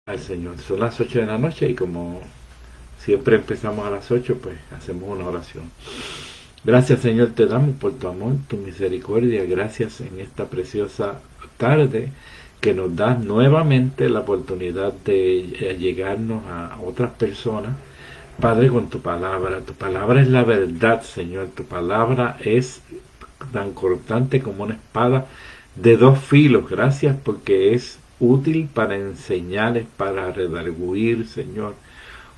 Al Señor. Son las 8 de la noche y como siempre empezamos a las 8, pues hacemos una oración. Gracias, Señor, te damos por tu amor, tu misericordia. Gracias en esta preciosa tarde que nos das nuevamente la oportunidad de llegarnos a otras personas. Padre, con tu palabra. Tu palabra es la verdad, Señor. Tu palabra es tan cortante como una espada de dos filos. Gracias porque es útil para enseñar, para redarguir, Señor.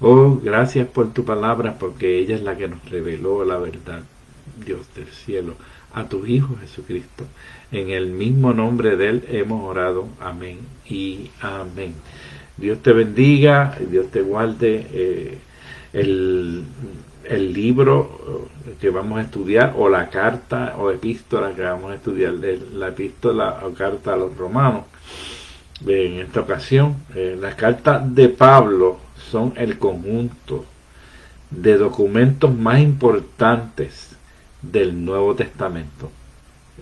Oh, gracias por tu palabra, porque ella es la que nos reveló la verdad, Dios del cielo, a tu Hijo Jesucristo. En el mismo nombre de Él hemos orado. Amén y amén. Dios te bendiga, Dios te guarde. El, el libro que vamos a estudiar, o la carta o epístola que vamos a estudiar, la epístola o carta a los romanos. En esta ocasión, las cartas de Pablo son el conjunto de documentos más importantes del Nuevo Testamento.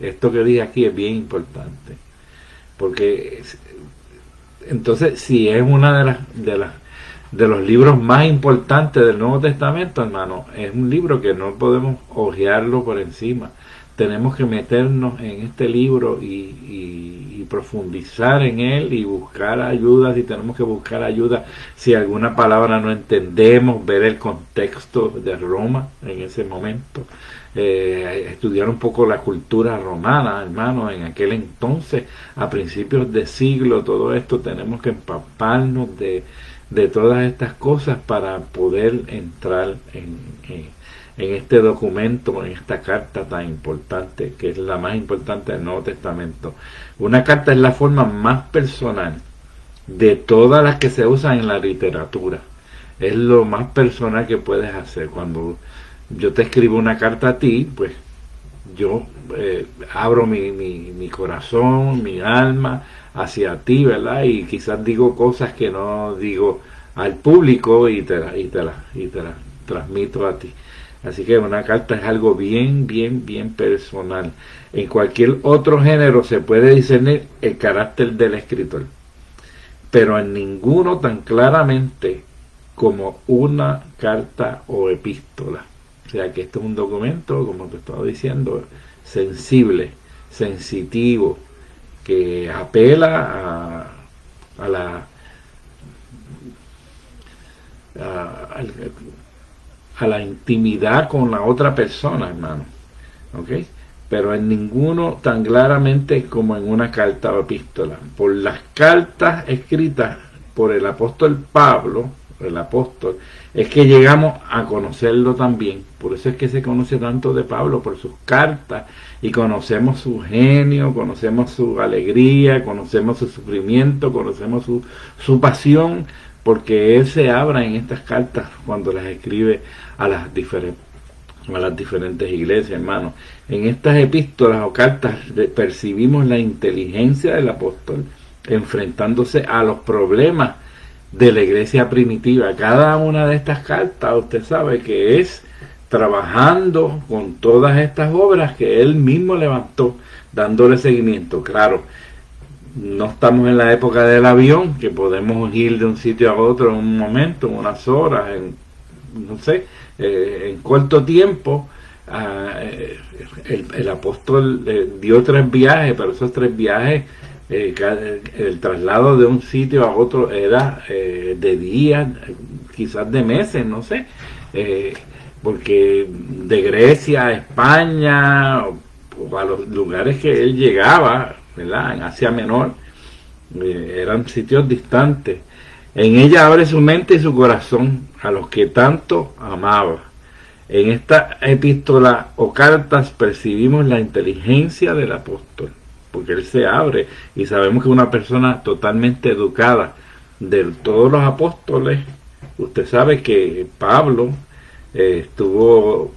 Esto que dije aquí es bien importante, porque entonces si es una de los libros más importantes del Nuevo Testamento, hermano, es un libro que no podemos hojearlo por encima. Tenemos que meternos en este libro y profundizar en él y buscar ayuda si tenemos que buscar ayuda. Si alguna palabra no entendemos, ver el contexto de Roma en ese momento. Estudiar un poco la cultura romana, hermano, en aquel entonces, a principios de siglo, todo esto tenemos que empaparnos de todas estas cosas para poder entrar en este documento, en esta carta tan importante, que es la más importante del Nuevo Testamento. Una carta es la forma más personal de todas las que se usan en la literatura. Es lo más personal que puedes hacer. Cuando yo te escribo una carta a ti, pues yo abro mi corazón, mi alma hacia ti, ¿verdad? Y quizás digo cosas que no digo al público y te las transmito a ti. Así que una carta es algo bien personal. En cualquier otro género se puede discernir el carácter del escritor, pero en ninguno tan claramente como una carta o epístola. O sea que esto es un documento, como te estaba diciendo, sensible, sensitivo, que apela a la intimidad con la otra persona, hermano. ¿Ok? Pero en ninguno tan claramente como en una carta o epístola. Por las cartas escritas por el apóstol Pablo, el apóstol, es que llegamos a conocerlo también. Por eso es que se conoce tanto de Pablo, por sus cartas, y conocemos su genio, conocemos su alegría, conocemos su sufrimiento, conocemos su pasión, porque él se abra en estas cartas cuando las escribe a las diferentes iglesias, hermanos. En estas epístolas o cartas percibimos la inteligencia del apóstol enfrentándose a los problemas de la iglesia primitiva. Cada una de estas cartas, usted sabe que es trabajando con todas estas obras que él mismo levantó, dándole seguimiento. Claro, no estamos en la época del avión, que podemos ir de un sitio a otro en un momento, en unas horas, no sé, en corto tiempo. El apóstol dio 3 viajes, pero esos 3 viajes, el traslado de un sitio a otro era de días, quizás de meses, no sé, porque de Grecia a España, o a los lugares que él llegaba, ¿verdad?, en Asia Menor, eran sitios distantes. En ella abre su mente y su corazón a los que tanto amaba. En esta epístola o cartas percibimos la inteligencia del apóstol, porque él se abre y sabemos que es una persona totalmente educada. De todos los apóstoles, usted sabe que Pablo estuvo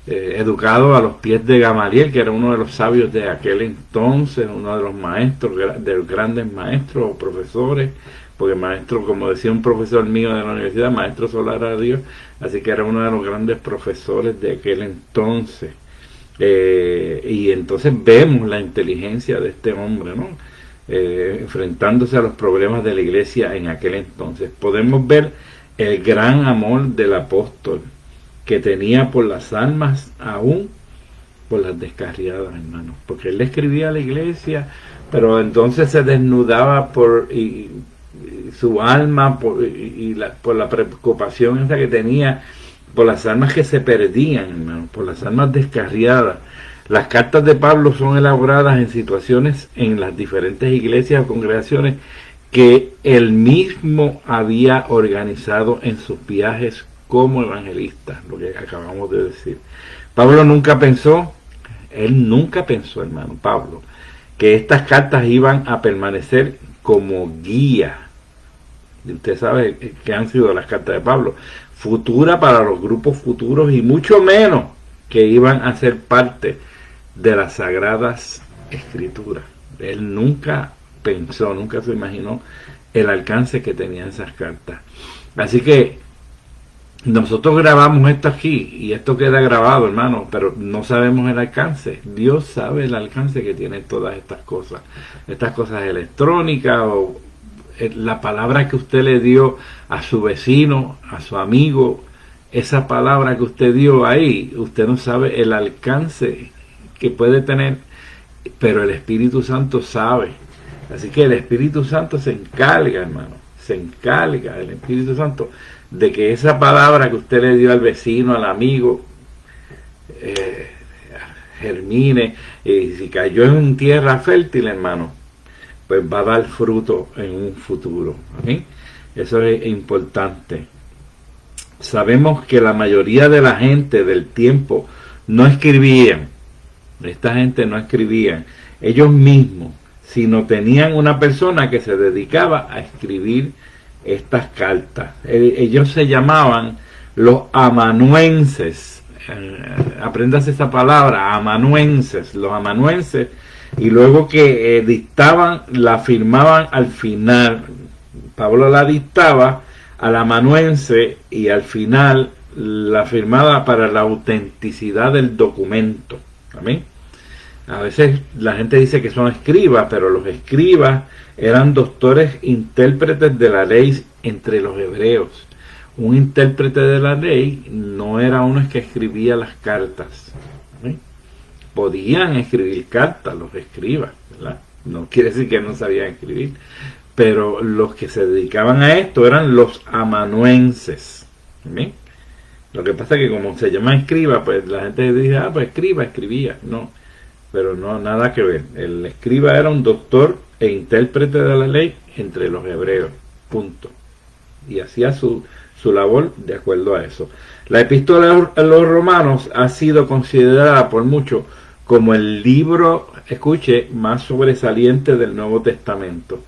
educado a los pies de Gamaliel, que era uno de los sabios de aquel entonces, uno de los maestros, de los grandes maestros o profesores, porque maestro, como decía un profesor mío de la universidad, maestro solar a Dios, así que era uno de los grandes profesores de aquel entonces. Y entonces vemos la inteligencia de este hombre, ¿no? enfrentándose a los problemas de la iglesia en aquel entonces. Podemos ver el gran amor del apóstol que tenía por las almas, aún por las descarriadas, hermanos, porque él le escribía a la iglesia, pero entonces se desnudaba por su alma por la preocupación esa que tenía por las almas que se perdían, hermano, por las almas descarriadas. Las cartas de Pablo son elaboradas en situaciones en las diferentes iglesias o congregaciones que él mismo había organizado en sus viajes como evangelista, lo que acabamos de decir. Pablo nunca pensó, hermano Pablo, que estas cartas iban a permanecer como guía. Usted sabe que han sido las cartas de Pablo, futura para los grupos futuros, y mucho menos que iban a ser parte de las Sagradas Escrituras. Él nunca pensó, nunca se imaginó el alcance que tenían esas cartas. Así que nosotros grabamos esto aquí y esto queda grabado, hermano, pero no sabemos el alcance. Dios sabe el alcance que tienen todas estas cosas electrónicas, o la palabra que usted le dio a su vecino, a su amigo, esa palabra que usted dio ahí, usted no sabe el alcance que puede tener, pero el Espíritu Santo sabe. Así que el Espíritu Santo se encarga, hermano, el Espíritu Santo, de que esa palabra que usted le dio al vecino, al amigo, germine, y si cayó en tierra fértil, hermano, pues va a dar fruto en un futuro. ¿Okay? Eso es importante. Sabemos que la mayoría de la gente del tiempo no escribían. Esta gente no escribían ellos mismos, sino tenían una persona que se dedicaba a escribir estas cartas. Ellos se llamaban los amanuenses. Apréndase esa palabra, amanuenses. Los amanuenses, y luego que dictaban, la firmaban al final. Pablo la dictaba al amanuense y al final la firmaba para la autenticidad del documento. Amén. A veces la gente dice que son escribas, pero los escribas eran doctores intérpretes de la ley entre los hebreos. Un intérprete de la ley no era uno que escribía las cartas. ¿Sí? Podían escribir cartas los escribas, ¿verdad? No quiere decir que no sabían escribir, pero los que se dedicaban a esto eran los amanuenses. ¿Sí? Lo que pasa es que como se llama escriba, pues la gente dice, pues escribía. No, pero no, nada que ver. El escriba era un doctor e intérprete de la ley entre los hebreos, punto. Y hacía su labor de acuerdo a eso. La epístola a los romanos ha sido considerada por muchos como el libro, escuche, más sobresaliente del Nuevo Testamento.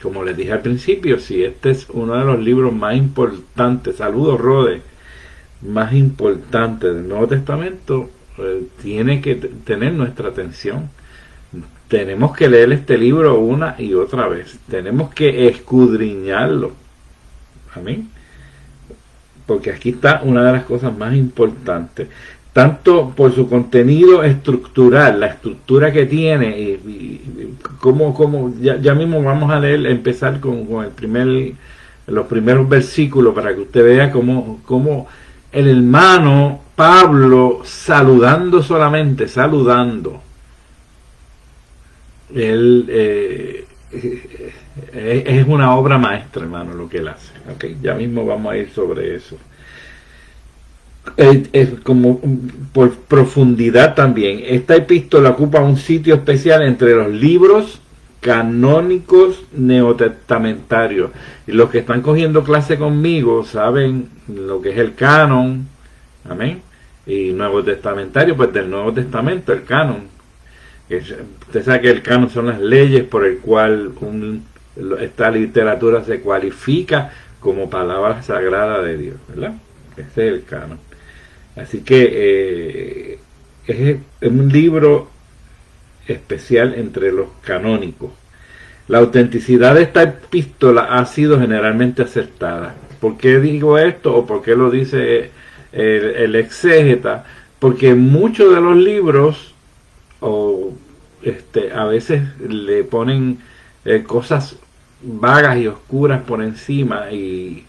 Como les dije al principio, si este es uno de los libros más importantes, saludos Rode, más importantes del Nuevo Testamento, tiene que tener nuestra atención. Tenemos que leer este libro una y otra vez. Tenemos que escudriñarlo. Amén. Porque aquí está una de las cosas más importantes. Tanto por su contenido estructural, la estructura que tiene, y como ya mismo vamos a leer, empezar con los primeros versículos para que usted vea cómo el hermano Pablo, saludando, él es una obra maestra, hermano, lo que él hace. Okay, ya mismo vamos a ir sobre eso. Como por profundidad también, esta epístola ocupa un sitio especial entre los libros canónicos neotestamentarios. Y los que están cogiendo clase conmigo saben lo que es el canon, amén, y nuevo testamentario, pues del Nuevo Testamento, el canon. Usted sabe que el canon son las leyes por el cual esta literatura se cualifica como palabra sagrada de Dios, ¿verdad? Ese es el canon. Así que es un libro especial entre los canónicos. La autenticidad de esta epístola ha sido generalmente aceptada. ¿Por qué digo esto o por qué lo dice el exégeta? Porque muchos de los libros a veces le ponen cosas vagas y oscuras por encima y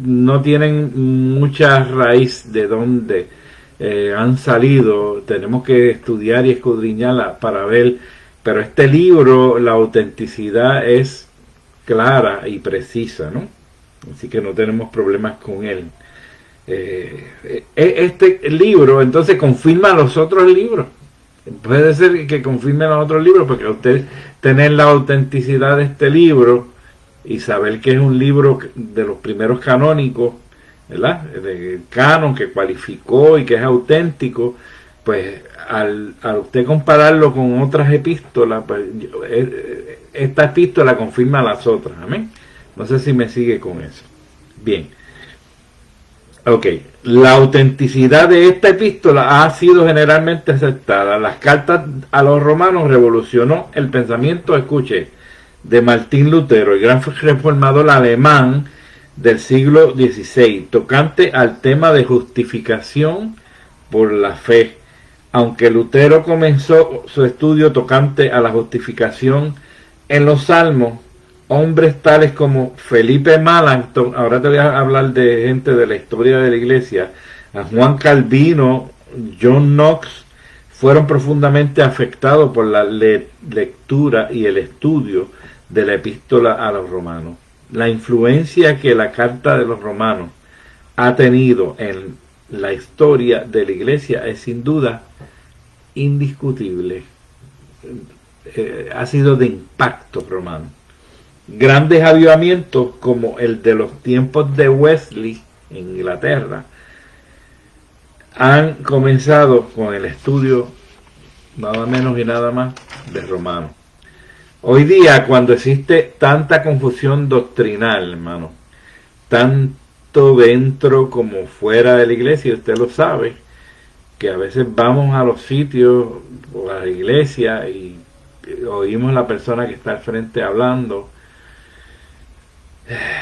no tienen mucha raíz de dónde han salido. Tenemos que estudiar y escudriñarla para ver, pero este libro, la autenticidad es clara y precisa, ¿no? Así que no tenemos problemas con él. Este libro entonces confirma los otros libros. Puede ser que confirme los otros libros, porque usted tener la autenticidad de este libro y saber que es un libro de los primeros canónicos, ¿verdad? De canon que cualificó y que es auténtico, pues al usted compararlo con otras epístolas, pues esta epístola confirma las otras. Amén. No sé si me sigue con eso. Bien. Ok, la autenticidad de esta epístola ha sido generalmente aceptada. Las cartas a los romanos revolucionó el pensamiento, escuche, de Martín Lutero, el gran reformador alemán del siglo XVI, tocante al tema de justificación por la fe. Aunque Lutero comenzó su estudio tocante a la justificación en los Salmos, hombres tales como Felipe Melanchthon, ahora te voy a hablar de gente de la historia de la iglesia, a Juan Calvino, John Knox, fueron profundamente afectados por la lectura y el estudio de la epístola a los romanos. La influencia que la carta de los romanos ha tenido en la historia de la iglesia es sin duda indiscutible. Ha sido de impacto romano. Grandes avivamientos como el de los tiempos de Wesley en Inglaterra han comenzado con el estudio nada menos y nada más de Romanos. Hoy día, cuando existe tanta confusión doctrinal, hermano, tanto dentro como fuera de la iglesia, usted lo sabe, que a veces vamos a los sitios o a la iglesia y oímos a la persona que está al frente hablando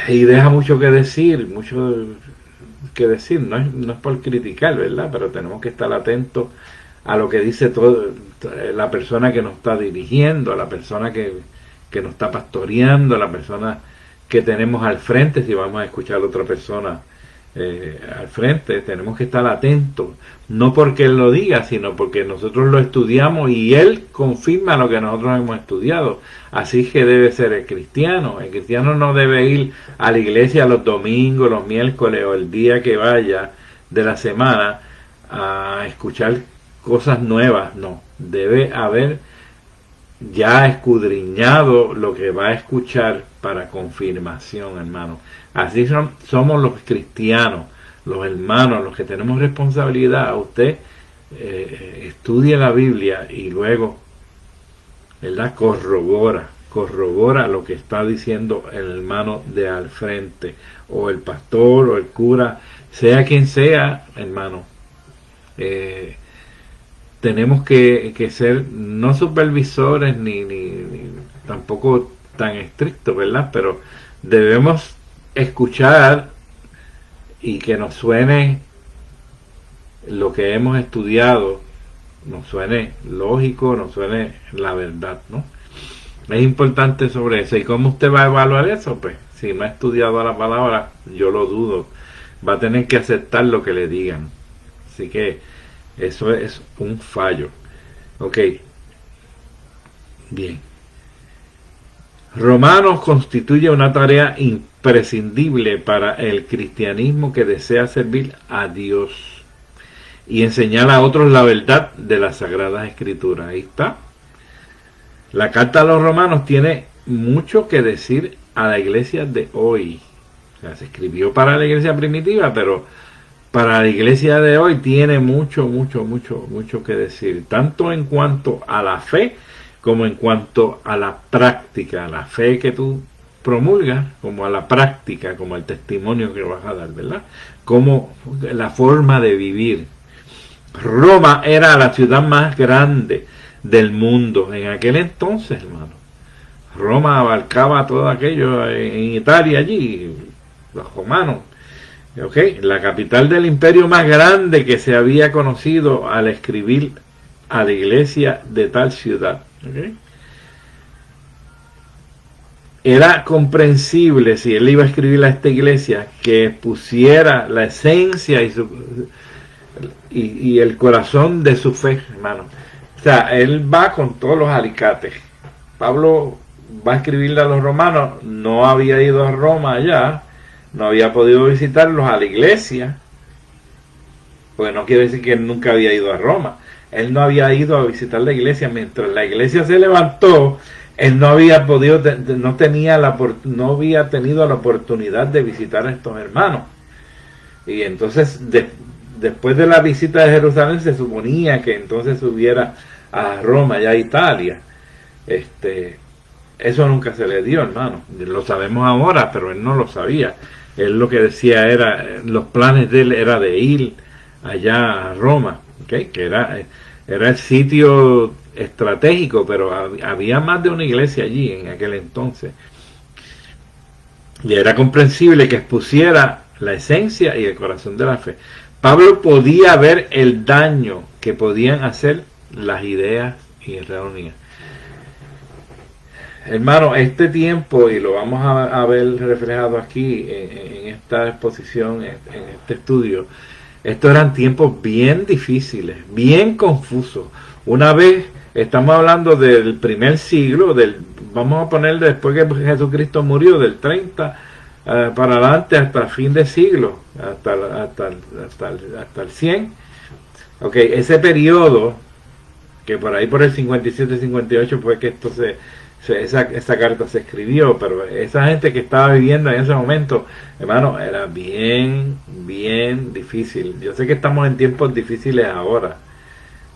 y deja mucho que decir, no es por criticar, ¿verdad? Pero tenemos que estar atentos a lo que dice la persona que nos está dirigiendo, a la persona que nos está pastoreando, a la persona que tenemos al frente. Si vamos a escuchar a otra persona al frente, tenemos que estar atentos, no porque él lo diga, sino porque nosotros lo estudiamos y él confirma lo que nosotros hemos estudiado. Así que debe ser el cristiano. El cristiano no debe ir a la iglesia los domingos, los miércoles o el día que vaya de la semana a escuchar cosas nuevas. No, debe haber ya escudriñado lo que va a escuchar para confirmación, hermano. Así somos los cristianos, los hermanos, los que tenemos responsabilidad. Usted estudie la Biblia y luego, ¿verdad?, corrobora lo que está diciendo el hermano de al frente, o el pastor, o el cura, sea quien sea, hermano. Tenemos que ser no supervisores ni tampoco tan estrictos, ¿verdad? Pero debemos escuchar y que nos suene lo que hemos estudiado, nos suene lógico, nos suene la verdad, ¿no? Es importante sobre eso. ¿Y cómo usted va a evaluar eso? Pues si no ha estudiado la palabra, yo lo dudo. Va a tener que aceptar lo que le digan. Así que eso es un fallo. Ok. Bien. Romanos constituye una tarea imprescindible para el cristianismo que desea servir a Dios y enseñar a otros la verdad de las Sagradas Escrituras. Ahí está. La carta a los romanos tiene mucho que decir a la iglesia de hoy. O sea, se escribió para la iglesia primitiva, pero para la iglesia de hoy tiene mucho que decir, tanto en cuanto a la fe como en cuanto a la práctica, la fe que tú promulgas, como a la práctica, como el testimonio que vas a dar, ¿verdad? Como la forma de vivir. Roma era la ciudad más grande del mundo en aquel entonces, hermano. Roma abarcaba todo aquello en Italia allí, los romanos. Okay. La capital del imperio más grande que se había conocido al escribir a la iglesia de tal ciudad. Okay. era comprensible si él iba a escribir a esta iglesia que pusiera la esencia y el corazón de su fe, hermano. O sea, él va con todos los alicates. Pablo va a escribirle a los romanos, no había ido a Roma allá, no había podido visitarlos a la iglesia, porque no quiere decir que él nunca había ido a Roma. Él no había ido a visitar la iglesia mientras la iglesia se levantó. Él no había podido, no había tenido la oportunidad de visitar a estos hermanos. Y entonces, después de la visita de Jerusalén, se suponía que entonces subiera a Roma, ya a Italia. Eso nunca se le dio, hermano. Lo sabemos ahora, pero él no lo sabía. Él lo que decía era, los planes de él era de ir allá a Roma, ¿okay? Que era el sitio estratégico, pero había más de una iglesia allí en aquel entonces. Y era comprensible que expusiera la esencia y el corazón de la fe. Pablo podía ver el daño que podían hacer las ideas erróneas. Hermano, este tiempo, y lo vamos a ver reflejado aquí en esta exposición, en este estudio, estos eran tiempos bien difíciles, bien confusos. Una vez, estamos hablando del primer siglo, vamos a poner después que Jesucristo murió, del 30 para adelante hasta el fin de siglo, hasta el 100. Ok, ese periodo, que por ahí por el 57-58 fue que esa carta se escribió, pero esa gente que estaba viviendo en ese momento, hermano, era bien difícil. Yo sé que estamos en tiempos difíciles ahora,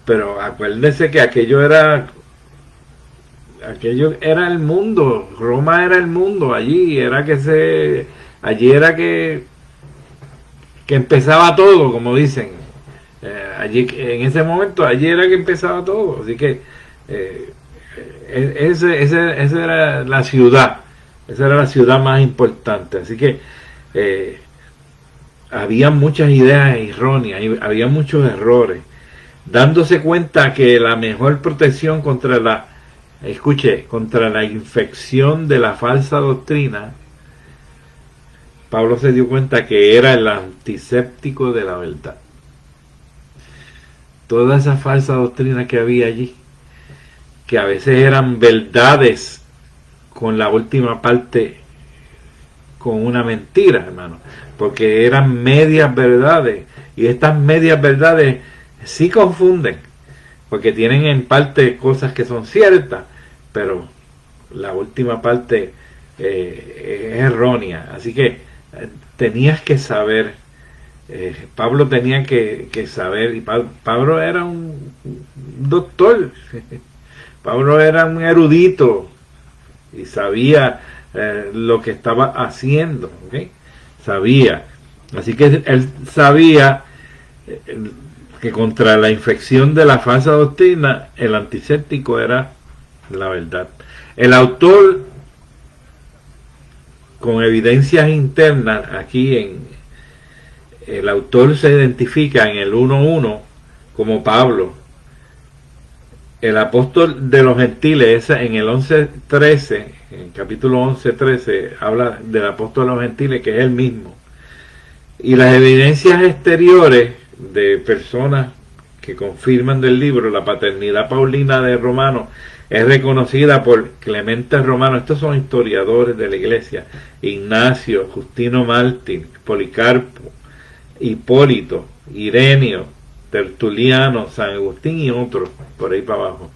pero acuérdense que aquello era el mundo. Roma era el mundo. Allí era que empezaba todo, como dicen. Allí, en ese momento, allí era que empezaba todo. Así que esa era la ciudad. Esa era la ciudad más importante. Así que había muchas ideas erróneas, había muchos errores. Dándose cuenta que la mejor protección contra la infección de la falsa doctrina, Pablo se dio cuenta que era el antiséptico de la verdad. Toda esa falsa doctrina que había allí, que a veces eran verdades con la última parte con una mentira, hermano, porque eran medias verdades, y estas medias verdades sí confunden, porque tienen en parte cosas que son ciertas, pero la última parte es errónea. Así que tenías que saber, Pablo tenía que saber, y Pablo era un doctor, Pablo era un erudito y sabía lo que estaba haciendo, ¿okay? Sabía. Así que él sabía que contra la infección de la falsa doctrina, el antiséptico era la verdad. El autor, con evidencias internas, el autor se identifica en el 1:1 como Pablo. El apóstol de los gentiles, en el 11:13, en el capítulo 11:13, habla del apóstol de los gentiles, que es él mismo. Y las evidencias exteriores de personas que confirman del libro, la paternidad paulina de Romano, es reconocida por Clemente Romano. Estos son historiadores de la iglesia: Ignacio, Justino Mártir, Policarpo, Hipólito, Ireneo, Tertuliano, San Agustín y otros, por ahí para abajo.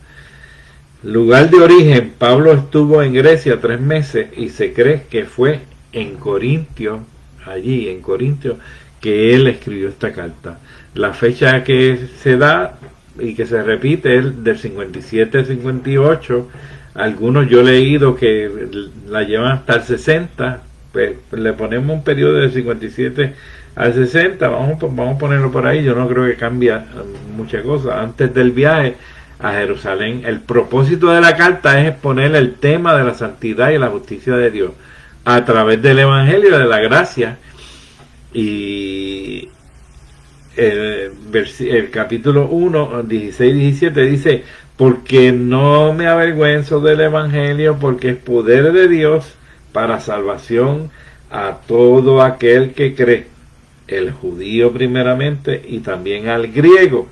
Lugar de origen: Pablo estuvo en Grecia 3 meses y se cree que fue en Corintio, allí en Corintio, que él escribió esta carta. La fecha que se da y que se repite es del 57-58. Algunos yo he leído que la llevan hasta el 60, pues le ponemos un periodo del 57 al 60, vamos a ponerlo por ahí. Yo no creo que cambie muchas cosas. Antes del viaje a Jerusalén, el propósito de la carta es exponer el tema de la santidad y la justicia de Dios a través del evangelio de la gracia. Y el capítulo 1, 16-17 dice: porque no me avergüenzo del evangelio, porque es poder de Dios para salvación a todo aquel que cree, el judío primeramente y también al griego,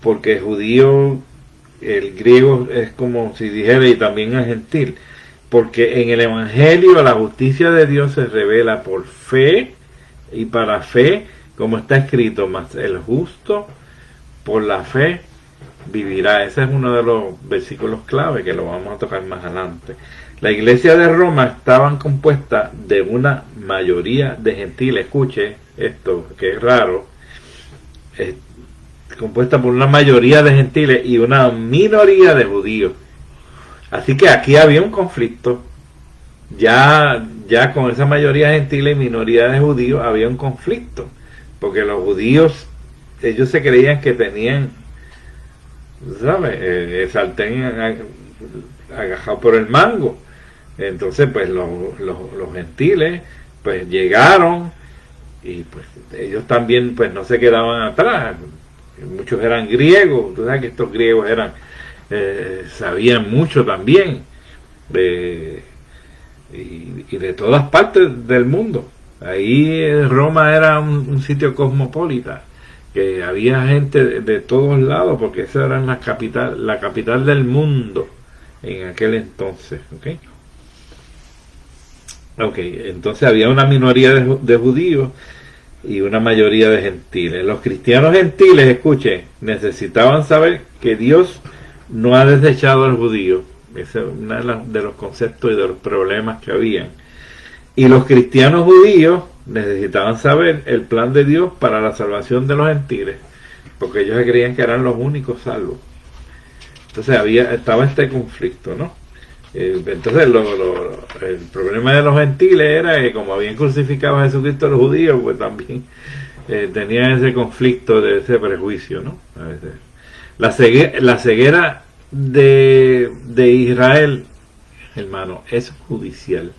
porque el griego es como si dijera y también al gentil, porque en el Evangelio la justicia de Dios se revela por fe y para fe, como está escrito, mas el justo por la fe vivirá. Ese es uno de los versículos clave que lo vamos a tocar más adelante. La iglesia de Roma estaba compuesta de una mayoría de gentiles. Escuche esto, que es raro. Es compuesta por una mayoría de gentiles y una minoría de judíos. Así que aquí había un conflicto. Ya con esa mayoría de gentiles y minoría de judíos había un conflicto. Porque los judíos, ellos se creían que tenían, ¿sabes? El sartén agajado por el mango. Entonces, pues los gentiles, pues llegaron y pues ellos también, pues no se quedaban atrás. Muchos eran griegos, tú sabes que estos griegos sabían mucho también y de todas partes del mundo. Ahí Roma era un sitio cosmopolita, que había gente de todos lados, porque esa era la capital del mundo en aquel entonces. Ok, entonces había una minoría de judíos y una mayoría de gentiles. Los cristianos gentiles, escuchen, necesitaban saber que Dios no ha desechado al judío. Ese es uno de los conceptos y de los problemas que habían. Y los cristianos judíos necesitaban saber el plan de Dios para la salvación de los gentiles, porque ellos creían que eran los únicos salvos. Entonces estaba este conflicto, ¿no? Entonces el problema de los gentiles era que como habían crucificado a Jesucristo los judíos, pues también tenían ese conflicto de ese prejuicio, ¿no? A veces. La ceguera de Israel, hermano, es judicial.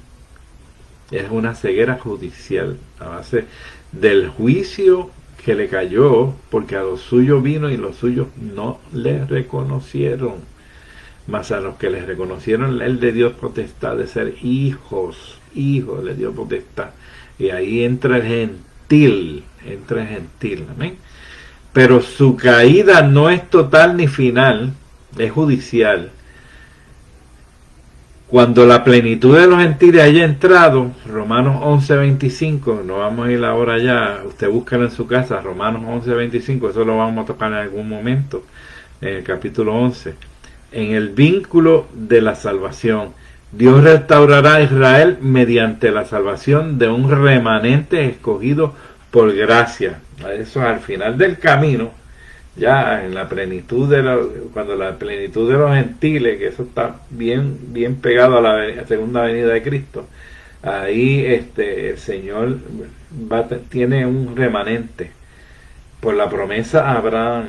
Es una ceguera judicial a base del juicio que le cayó, porque a los suyos vino y los suyos no le reconocieron. Mas a los que les reconocieron, él le dio potestad de ser hijos, le dio potestad. Y ahí entra el gentil, amén. Pero su caída no es total ni final, es judicial. Cuando la plenitud de los gentiles haya entrado, Romanos 11:25, no vamos a ir ahora ya, usted búscalo en su casa, Romanos 11:25, eso lo vamos a tocar en algún momento, en el capítulo 11. En el vínculo de la salvación, Dios restaurará a Israel mediante la salvación de un remanente escogido por gracia. Eso al final del camino, ya en la plenitud cuando la plenitud de los gentiles, que eso está bien pegado a la segunda venida de Cristo, ahí el Señor tiene un remanente por la promesa a Abraham.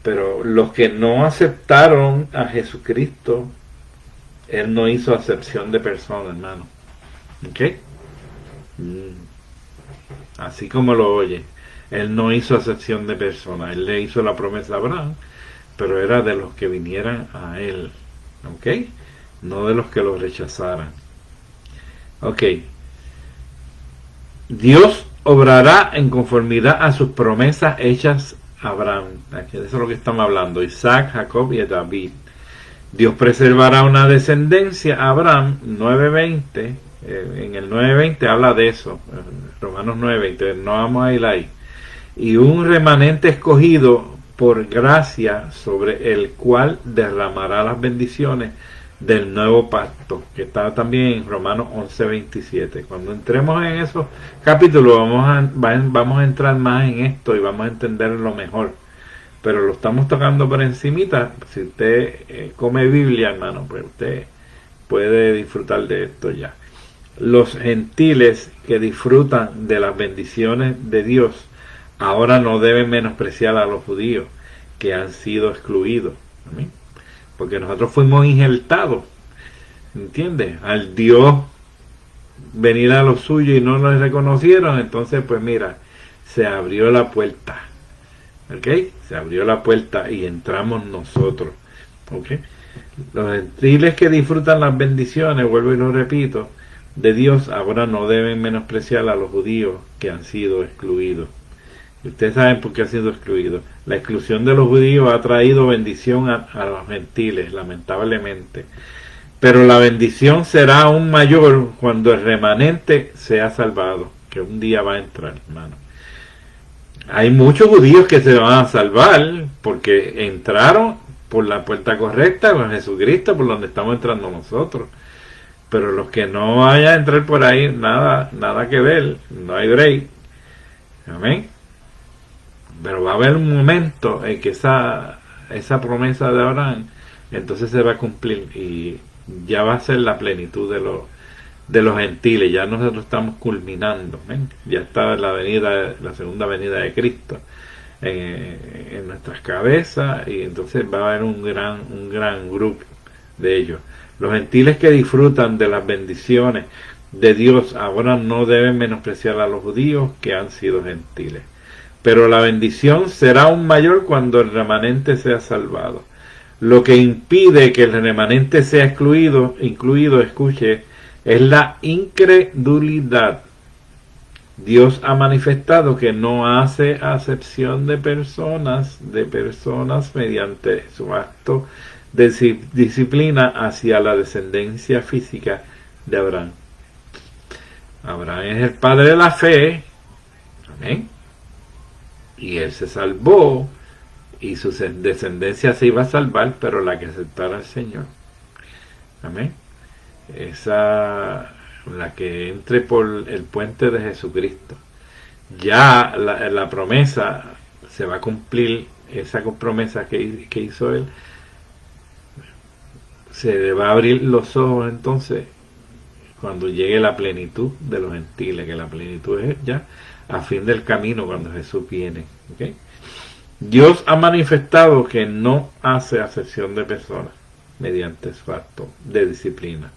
Pero los que no aceptaron a Jesucristo, Él no hizo acepción de persona, hermano. ¿Ok? Así como lo oye, Él no hizo acepción de persona. Él le hizo la promesa a Abraham, pero era de los que vinieran a Él. ¿Ok? No de los que lo rechazaran. Ok. Dios obrará en conformidad a sus promesas hechas Abraham, de eso es lo que estamos hablando, Isaac, Jacob y David. Dios preservará una descendencia a Abraham, 9:20, en el 9:20 habla de eso, Romanos 9:20, no vamos a ir ahí. Y un remanente escogido por gracia sobre el cual derramará las bendiciones del nuevo pacto, que está también en Romanos 11:27. Cuando entremos en esos capítulos vamos a entrar más en esto y vamos a entenderlo mejor, pero lo estamos tocando por encimita. Si usted come Biblia, hermano, pues usted puede disfrutar de esto ya. Los gentiles que disfrutan de las bendiciones de Dios ahora no deben menospreciar a los judíos que han sido excluidos. ¿Amén? Porque nosotros fuimos injertados, ¿entiendes? Al Dios venir a lo suyo y no nos reconocieron, entonces pues mira, se abrió la puerta, ¿ok? Se abrió la puerta y entramos nosotros, ¿ok? Los gentiles que disfrutan las bendiciones, vuelvo y lo repito, de Dios, ahora no deben menospreciar a los judíos que han sido excluidos. Y ustedes saben por qué han sido excluidos. La exclusión de los judíos ha traído bendición a los gentiles, lamentablemente. Pero la bendición será aún mayor cuando el remanente sea salvado, que un día va a entrar, hermano. Hay muchos judíos que se van a salvar porque entraron por la puerta correcta con Jesucristo, por donde estamos entrando nosotros. Pero los que no vayan a entrar por ahí, nada que ver, no hay break. Amén. Pero va a haber un momento en que esa promesa de Abraham entonces se va a cumplir y ya va a ser la plenitud de los gentiles. Ya nosotros estamos culminando, ¿ven? Ya está la segunda venida de Cristo en nuestras cabezas, y entonces va a haber un gran grupo de ellos. Los gentiles que disfrutan de las bendiciones de Dios ahora no deben menospreciar a los judíos que han sido gentiles. Pero la bendición será aún mayor cuando el remanente sea salvado. Lo que impide que el remanente sea incluido, escuche, es la incredulidad. Dios ha manifestado que no hace acepción de personas mediante su acto de disciplina hacia la descendencia física de Abraham. Abraham es el padre de la fe, amén, y él se salvó, y su descendencia se iba a salvar, pero la que aceptara al Señor, amén, la que entre por el puente de Jesucristo. Ya la promesa se va a cumplir, esa promesa que hizo él, se le va a abrir los ojos entonces cuando llegue la plenitud de los gentiles, que la plenitud es ya a fin del camino cuando Jesús viene. ¿Okay? Dios ha manifestado que no hace acepción de personas mediante su acto de disciplina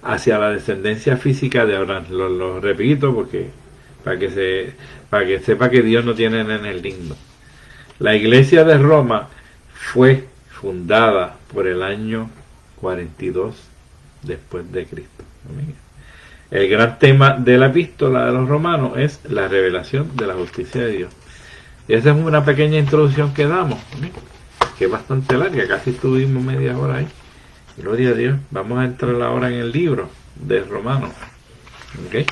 hacia la descendencia física de Abraham. Lo repito porque para que sepa que Dios no tiene nenes dignos. La iglesia de Roma fue fundada por el año 42 después de Cristo. Amén. El gran tema de la epístola de los romanos es la revelación de la justicia de Dios. Y esa es una pequeña introducción que damos, amén, que es bastante larga, casi estuvimos media hora ahí. Gloria a Dios. Vamos a entrar ahora en el libro de Romanos. ¿Okay?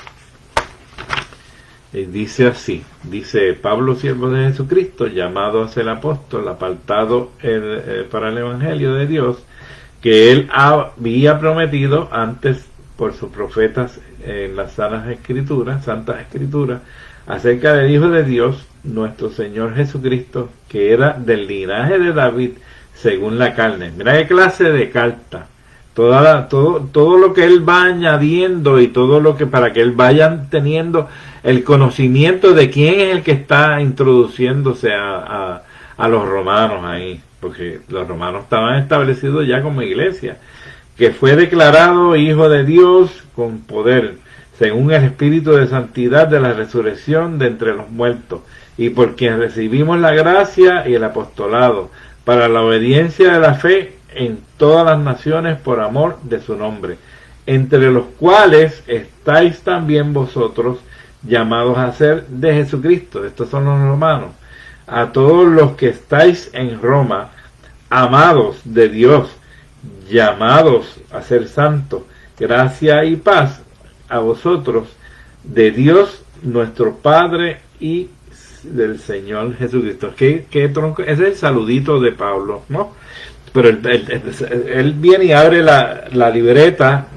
Y dice así, dice: Pablo, siervo de Jesucristo, llamado a ser apóstol, apartado para el evangelio de Dios, que él había prometido antes por sus profetas en las santas escrituras, acerca del Hijo de Dios, nuestro Señor Jesucristo, que era del linaje de David según la carne. Mira qué clase de carta. Todo lo que él va añadiendo, y todo lo que, para que él vaya teniendo el conocimiento de quién es el que está introduciéndose a los romanos ahí, porque los romanos estaban establecidos ya como iglesia, que fue declarado Hijo de Dios con poder, según el Espíritu de Santidad de la resurrección de entre los muertos, y por quien recibimos la gracia y el apostolado, para la obediencia de la fe en todas las naciones por amor de su nombre, entre los cuales estáis también vosotros, llamados a ser de Jesucristo. Estos son los romanos. A todos los que estáis en Roma, amados de Dios, llamados a ser santos, gracia y paz a vosotros, de Dios nuestro Padre y del Señor Jesucristo. ¿Qué tronco? Ese es el saludito de Pablo, ¿no? Pero él viene y abre la libreta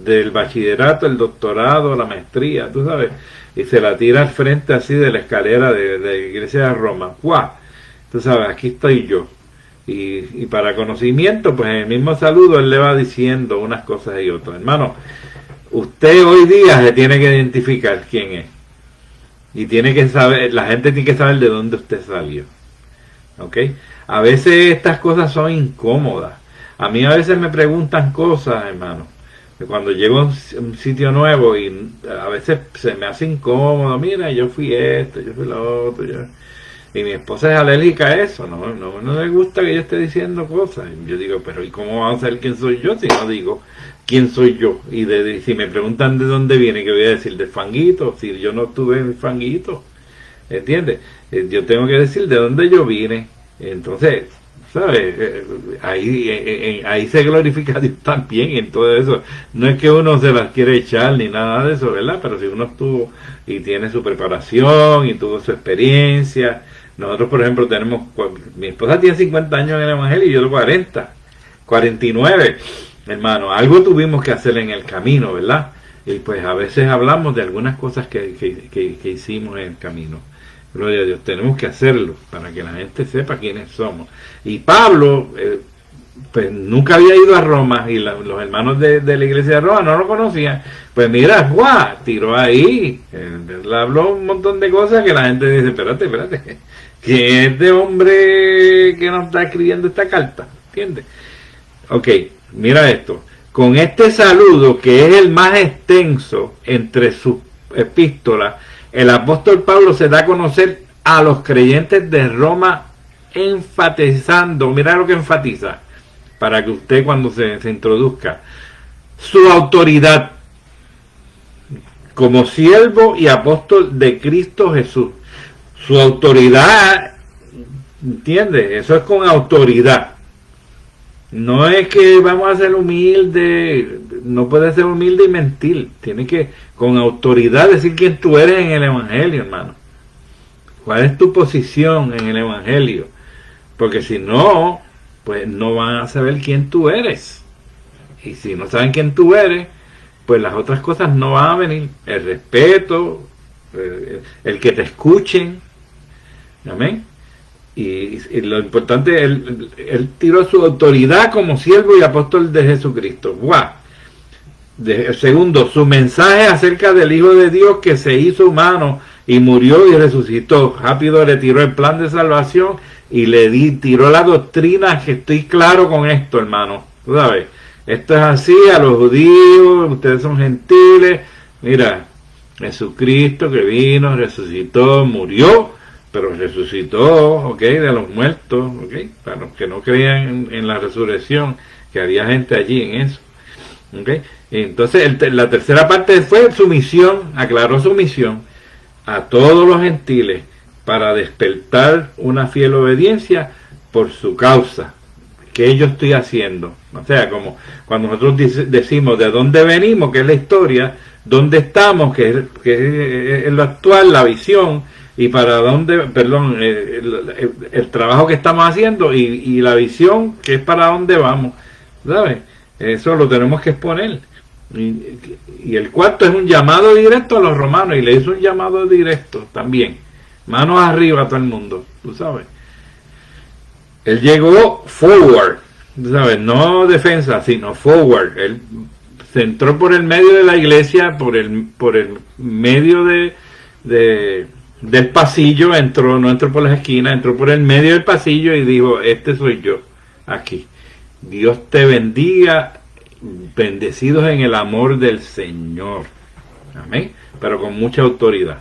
del bachillerato, el doctorado, la maestría, tú sabes, y se la tira al frente así de la escalera de la iglesia de Roma. ¡Guau! Tú sabes, aquí estoy yo. Y para conocimiento, pues en el mismo saludo él le va diciendo unas cosas y otras. Hermano, usted hoy día se tiene que identificar quién es. Y tiene que saber, la gente tiene que saber de dónde usted salió. ¿Ok? A veces estas cosas son incómodas. A mí a veces me preguntan cosas, hermano, cuando llego a un sitio nuevo, y a veces se me hace incómodo. Mira, yo fui esto, yo fui lo otro. Y mi esposa es alérgica a eso, no le gusta que yo esté diciendo cosas. Y yo digo, pero ¿y cómo vamos a saber quién soy yo si no digo quién soy yo? Y si me preguntan de dónde viene, ¿qué voy a decir? ¿De fanguito? Si yo no tuve el fanguito, ¿entiendes? Yo tengo que decir de dónde yo vine. Entonces, ¿sabes? Ahí se glorifica a Dios también en todo eso. No es que uno se las quiere echar ni nada de eso, ¿verdad? Pero si uno estuvo y tiene su preparación y tuvo su experiencia. Nosotros, por ejemplo, mi esposa tiene 50 años en el Evangelio y yo 40, 49, hermano. Algo tuvimos que hacer en el camino, ¿verdad? Y pues a veces hablamos de algunas cosas que hicimos en el camino. Gloria a Dios, tenemos que hacerlo para que la gente sepa quiénes somos. Y Pablo, pues nunca había ido a Roma y los hermanos de la iglesia de Roma no lo conocían. Pues mira, ¡guau! Tiró ahí, le habló un montón de cosas que la gente dice, espérate, que este hombre que nos está escribiendo esta carta, ¿entiendes? Ok, mira esto. Con este saludo, que es el más extenso entre sus epístolas, el apóstol Pablo se da a conocer a los creyentes de Roma enfatizando, mira lo que enfatiza, para que usted cuando se introduzca, su autoridad como siervo y apóstol de Cristo Jesús. Su autoridad, ¿entiende? Eso es con autoridad. No es que vamos a ser humildes, no puede ser humilde y mentir. Tiene que con autoridad decir quién tú eres en el Evangelio, hermano. ¿Cuál es tu posición en el Evangelio? Porque si no, pues no van a saber quién tú eres. Y si no saben quién tú eres, pues las otras cosas no van a venir. El respeto, el que te escuchen. Amén. Y lo importante, él tiró su autoridad como siervo y apóstol de Jesucristo. ¡Guau! Segundo, su mensaje acerca del Hijo de Dios que se hizo humano y murió y resucitó. Rápido le tiró el plan de salvación y tiró la doctrina, que estoy claro con esto, hermano. ¿Tú sabes? Esto es así, a los judíos, ustedes son gentiles. Mira, Jesucristo que vino, resucitó, murió, pero resucitó, ¿ok? De los muertos, ¿ok? Para los que no creían en la resurrección, que había gente allí en eso, ¿ok? Entonces, la tercera parte fue su misión, aclaró su misión a todos los gentiles para despertar una fiel obediencia por su causa. ¿Qué yo estoy haciendo? O sea, como cuando nosotros decimos de dónde venimos, que es la historia, dónde estamos, que es lo actual, la visión, y para dónde, perdón, el trabajo que estamos haciendo y la visión, que es para dónde vamos, ¿sabes? Eso lo tenemos que exponer. Y el cuarto es un llamado directo a los romanos, y le hizo un llamado directo también, manos arriba a todo el mundo, tú sabes. Él llegó forward, tú sabes, no defensa, sino forward. Él se entró por el medio de la iglesia, por el medio del pasillo, no entró por las esquinas, entró por el medio del pasillo y dijo, este soy yo, aquí. Dios te bendiga, bendecidos en el amor del Señor. Amén. Pero con mucha autoridad.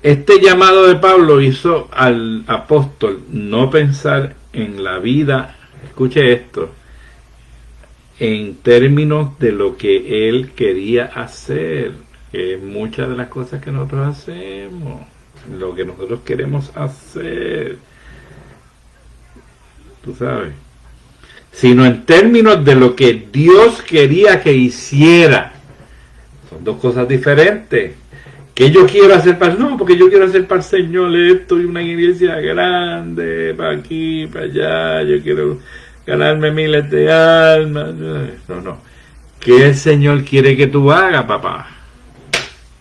Este llamado de Pablo hizo al apóstol no pensar en la vida, escuche esto, en términos de lo que él quería hacer, que es muchas de las cosas que nosotros hacemos, lo que nosotros queremos hacer, tú sabes, sino en términos de lo que Dios quería que hiciera. Son dos cosas diferentes. ¿Qué yo quiero hacer para no? Porque yo quiero hacer para el Señor esto y una iglesia grande, para aquí, para allá, yo quiero ganarme miles de almas. No. ¿Qué el Señor quiere que tú hagas, papá?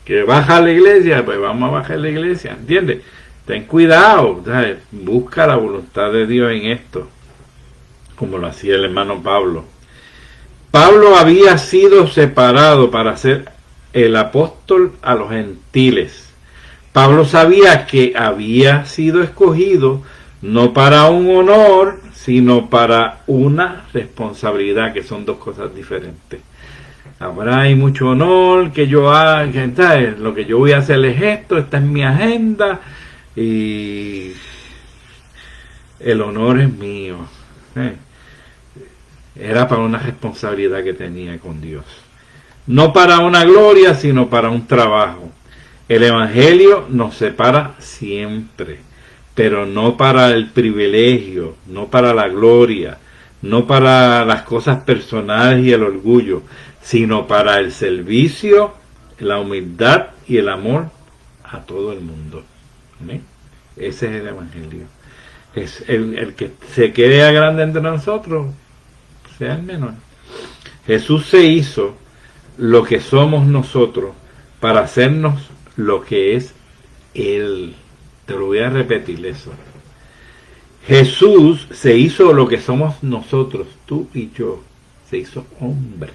¿Que baja la iglesia? Pues vamos a bajar la iglesia, ¿entiendes? Ten cuidado, ¿sabes? Busca la voluntad de Dios en esto, como lo hacía el hermano Pablo. Pablo había sido separado para ser el apóstol a los gentiles. Pablo sabía que había sido escogido no para un honor, sino para una responsabilidad, que son dos cosas diferentes. Ahora hay mucho honor que yo haga, ¿sabes? Lo que yo voy a hacer es esto, esta es mi agenda, y el honor es mío. Era para una responsabilidad que tenía con Dios. No para una gloria, sino para un trabajo. El Evangelio nos separa siempre, pero no para el privilegio, no para la gloria, no para las cosas personales y el orgullo, sino para el servicio, la humildad y el amor a todo el mundo. ¿Amén? Ese es el Evangelio. Es el que se quede grande entre nosotros, sea el menor. Jesús se hizo lo que somos nosotros para hacernos lo que es Él. Te lo voy a repetir eso. Jesús se hizo lo que somos nosotros, tú y yo. Se hizo hombre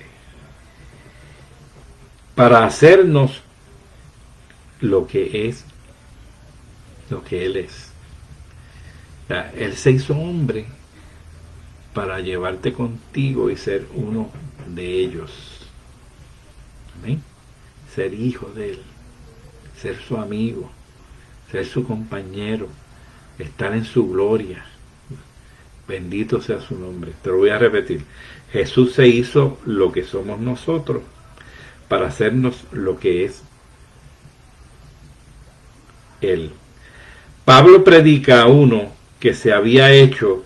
para hacernos lo que es, lo que Él es. O sea, Él se hizo hombre para llevarte contigo y ser uno de ellos. Amén. Ser hijo de Él, ser su amigo, ser su compañero, estar en su gloria. Bendito sea su nombre. Te lo voy a repetir. Jesús se hizo lo que somos nosotros para hacernos lo que es Él. Pablo predica a uno que se había hecho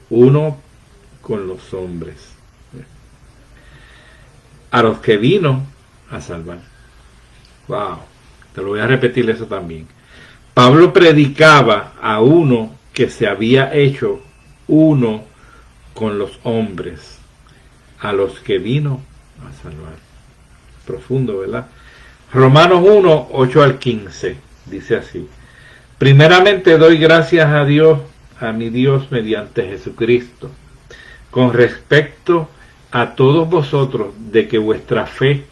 uno con los hombres, a los que vino a salvar. Wow, te lo voy a repetir eso también. Pablo predicaba a uno que se había hecho uno con los hombres, a los que vino a salvar. Profundo, ¿verdad? Romanos 1, 8 al 15, dice así. Primeramente doy gracias a Dios, a mi Dios mediante Jesucristo, con respecto a todos vosotros, de que vuestra fe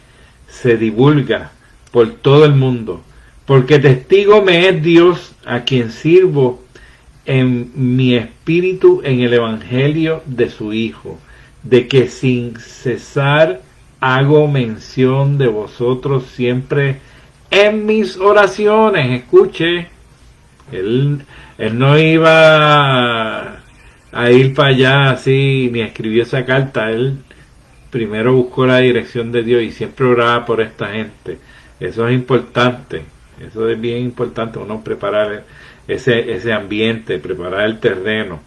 se divulga por todo el mundo, porque testigo me es Dios, a quien sirvo en mi espíritu en el Evangelio de su Hijo, de que sin cesar hago mención de vosotros siempre en mis oraciones. Escuche, él no iba a ir para allá así, ni escribió esa carta. Él primero buscó la dirección de Dios y siempre oraba por esta gente. Eso es importante, eso es bien importante, uno preparar ese ambiente, preparar el terreno,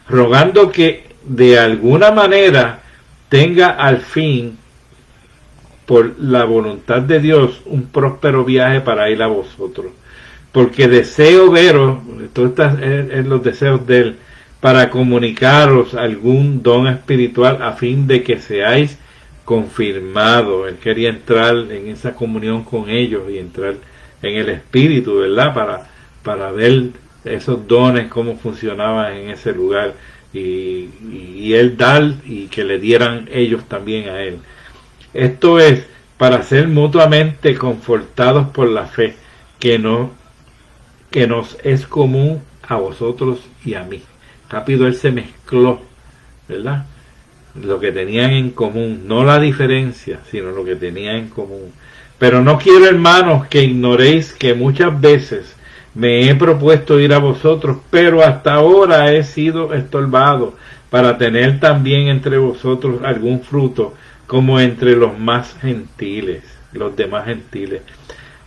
rogando que de alguna manera tenga al fin, por la voluntad de Dios, un próspero viaje para ir a vosotros, porque deseo veros, esto está en los deseos de Él, para comunicaros algún don espiritual a fin de que seáis confirmados. Él quería entrar en esa comunión con ellos y entrar en el espíritu, ¿verdad? Para ver esos dones, cómo funcionaban en ese lugar y Él dar y que le dieran ellos también a Él. Esto es para ser mutuamente confortados por la fe que nos es común a vosotros y a mí. Rápido Él se mezcló, ¿verdad? Lo que tenían en común, no la diferencia, sino lo que tenían en común. Pero no quiero, hermanos, que ignoréis que muchas veces me he propuesto ir a vosotros, pero hasta ahora he sido estorbado para tener también entre vosotros algún fruto, como entre los más gentiles, los demás gentiles.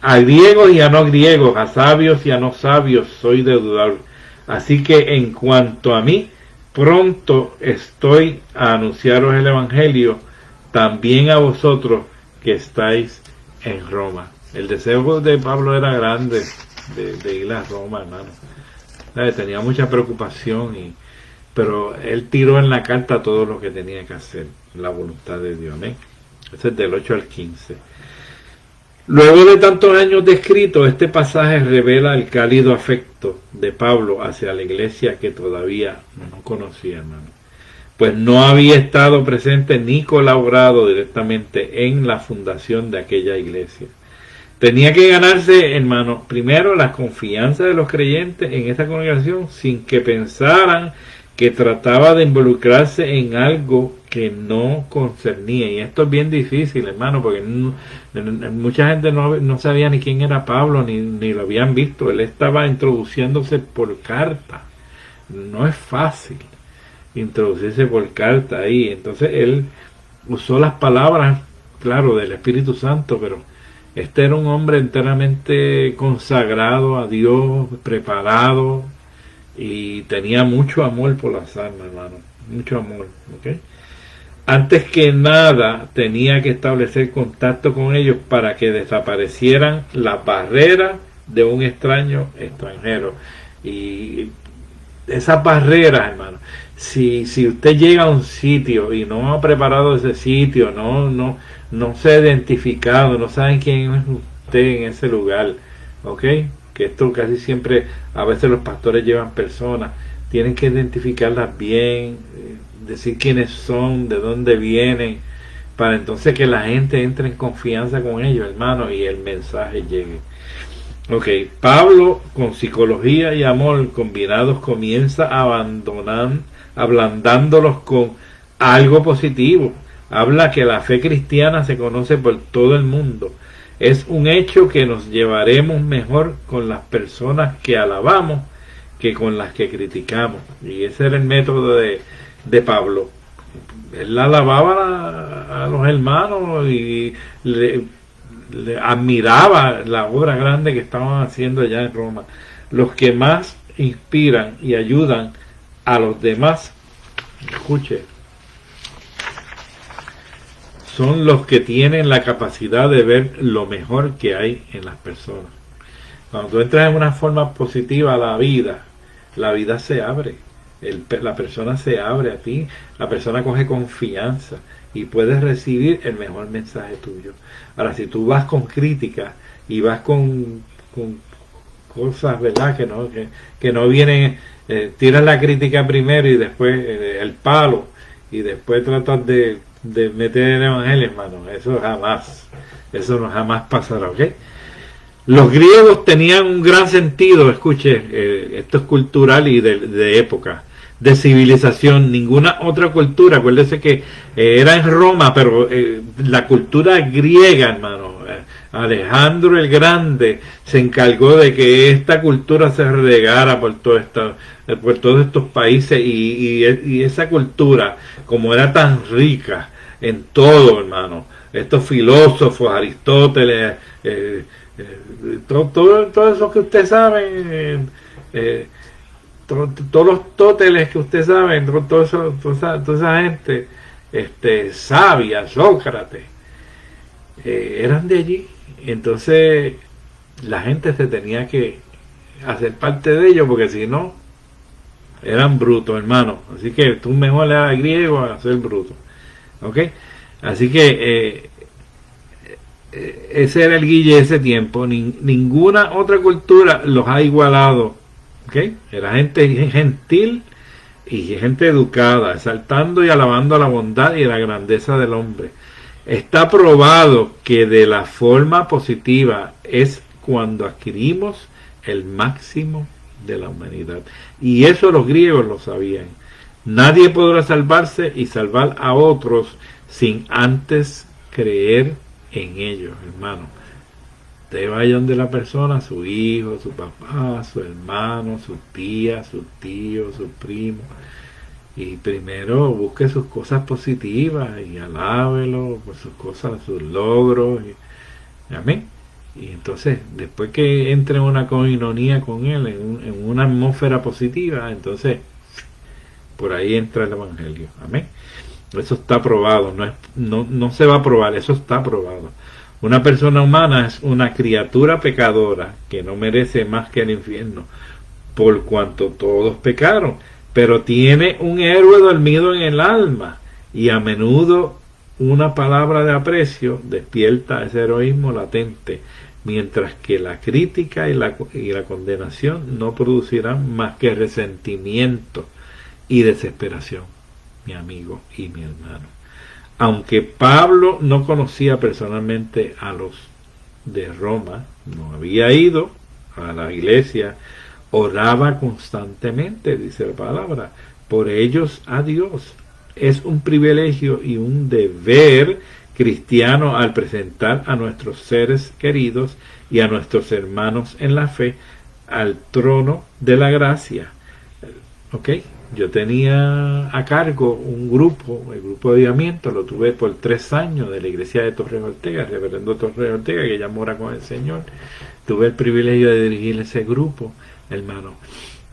A griegos y a no griegos, a sabios y a no sabios, soy deudor. Así que en cuanto a mí, pronto estoy a anunciaros el Evangelio, también a vosotros que estáis en Roma. El deseo de Pablo era grande de ir a Roma, hermano. Tenía mucha preocupación, pero él tiró en la carta todo lo que tenía que hacer, la voluntad de Dios. ¿eh? Ese es del 8 al 15. Luego de tantos años de escrito, este pasaje revela el cálido afecto de Pablo hacia la iglesia que todavía no conocía, hermano. Pues no había estado presente ni colaborado directamente en la fundación de aquella iglesia. Tenía que ganarse, hermano, primero la confianza de los creyentes en esta congregación sin que pensaran que trataba de involucrarse en algo que no concernía. Y esto es bien difícil, hermano, porque mucha gente no sabía ni quién era Pablo, ni lo habían visto. Él estaba introduciéndose por carta. No es fácil introducirse por carta ahí. Entonces él usó las palabras, claro, del Espíritu Santo, pero este era un hombre enteramente consagrado a Dios, preparado, y tenía mucho amor por las almas, hermano, mucho amor, ¿ok? Antes que nada tenía que establecer contacto con ellos para que desaparecieran las barreras de un extranjero. Y esas barreras, hermano, si usted llega a un sitio y no ha preparado ese sitio, no se ha identificado, no saben quién es usted en ese lugar, ¿ok? Que esto casi siempre, a veces los pastores llevan personas, tienen que identificarlas bien, decir quiénes son, de dónde vienen, para entonces que la gente entre en confianza con ellos, hermano, y el mensaje llegue. Ok, Pablo, con psicología y amor combinados, comienza ablandándolos con algo positivo. Habla que la fe cristiana se conoce por todo el mundo. Es un hecho que nos llevaremos mejor con las personas que alabamos que con las que criticamos. Y ese era el método de Pablo. Él alababa a los hermanos y le admiraba la obra grande que estaban haciendo allá en Roma. Los que más inspiran y ayudan a los demás, escuche, son los que tienen la capacidad de ver lo mejor que hay en las personas. Cuando tú entras en una forma positiva a la vida se abre. La persona se abre a ti, la persona coge confianza y puedes recibir el mejor mensaje tuyo. Ahora, si tú vas con crítica y vas con cosas, ¿verdad?, que no vienen, tiras la crítica primero y después el palo, y después tratas de meter el evangelio, hermano, eso no jamás pasará, ¿ok? Los griegos tenían un gran sentido, escuche, esto es cultural y de época, de civilización. Ninguna otra cultura, acuérdese que era en Roma, pero la cultura griega, hermano, Alejandro el Grande se encargó de que esta cultura se regara por todos estos países, y esa cultura, como era tan rica en todo, hermano, estos filósofos, Aristóteles, todo eso que usted sabe, todos los tóteles que usted sabe, toda esa gente sabia, Sócrates, eran de allí. Entonces la gente se tenía que hacer parte de ellos, porque si no eran brutos, hermano. Así que tú mejor le das griego a ser bruto, ¿ok? Así que ese era el guille de ese tiempo. Ninguna otra cultura los ha igualado, ¿ok? Era gente gentil y gente educada, exaltando y alabando la bondad y la grandeza del hombre. Está probado que de la forma positiva es cuando adquirimos el máximo de la humanidad. Y eso los griegos lo sabían. Nadie podrá salvarse y salvar a otros sin antes creer en ellos, hermano. Usted vaya donde la persona, su hijo, su papá, su hermano, su tía, su tío, su primo, y primero busque sus cosas positivas y alábelo por sus cosas, sus logros, amén. Y entonces, después que entre en una coinonía con él, en una atmósfera positiva, entonces por ahí entra el evangelio, amén. Eso está probado, no se va a probar, eso está probado. Una persona humana es una criatura pecadora que no merece más que el infierno, por cuanto todos pecaron, pero tiene un héroe dormido en el alma, y a menudo una palabra de aprecio despierta ese heroísmo latente, mientras que la crítica y la condenación no producirán más que resentimiento y desesperación, mi amigo y mi hermano. Aunque Pablo no conocía personalmente a los de Roma, no había ido a la iglesia, oraba constantemente, dice la palabra, por ellos a Dios. Es un privilegio y un deber cristiano al presentar a nuestros seres queridos y a nuestros hermanos en la fe al trono de la gracia. ¿Ok? Yo tenía a cargo un grupo, el grupo de avivamiento, lo tuve por 3 años de la iglesia de Torres Ortega, el reverendo Torres Ortega, que ya mora con el Señor. Tuve el privilegio de dirigir ese grupo, hermano.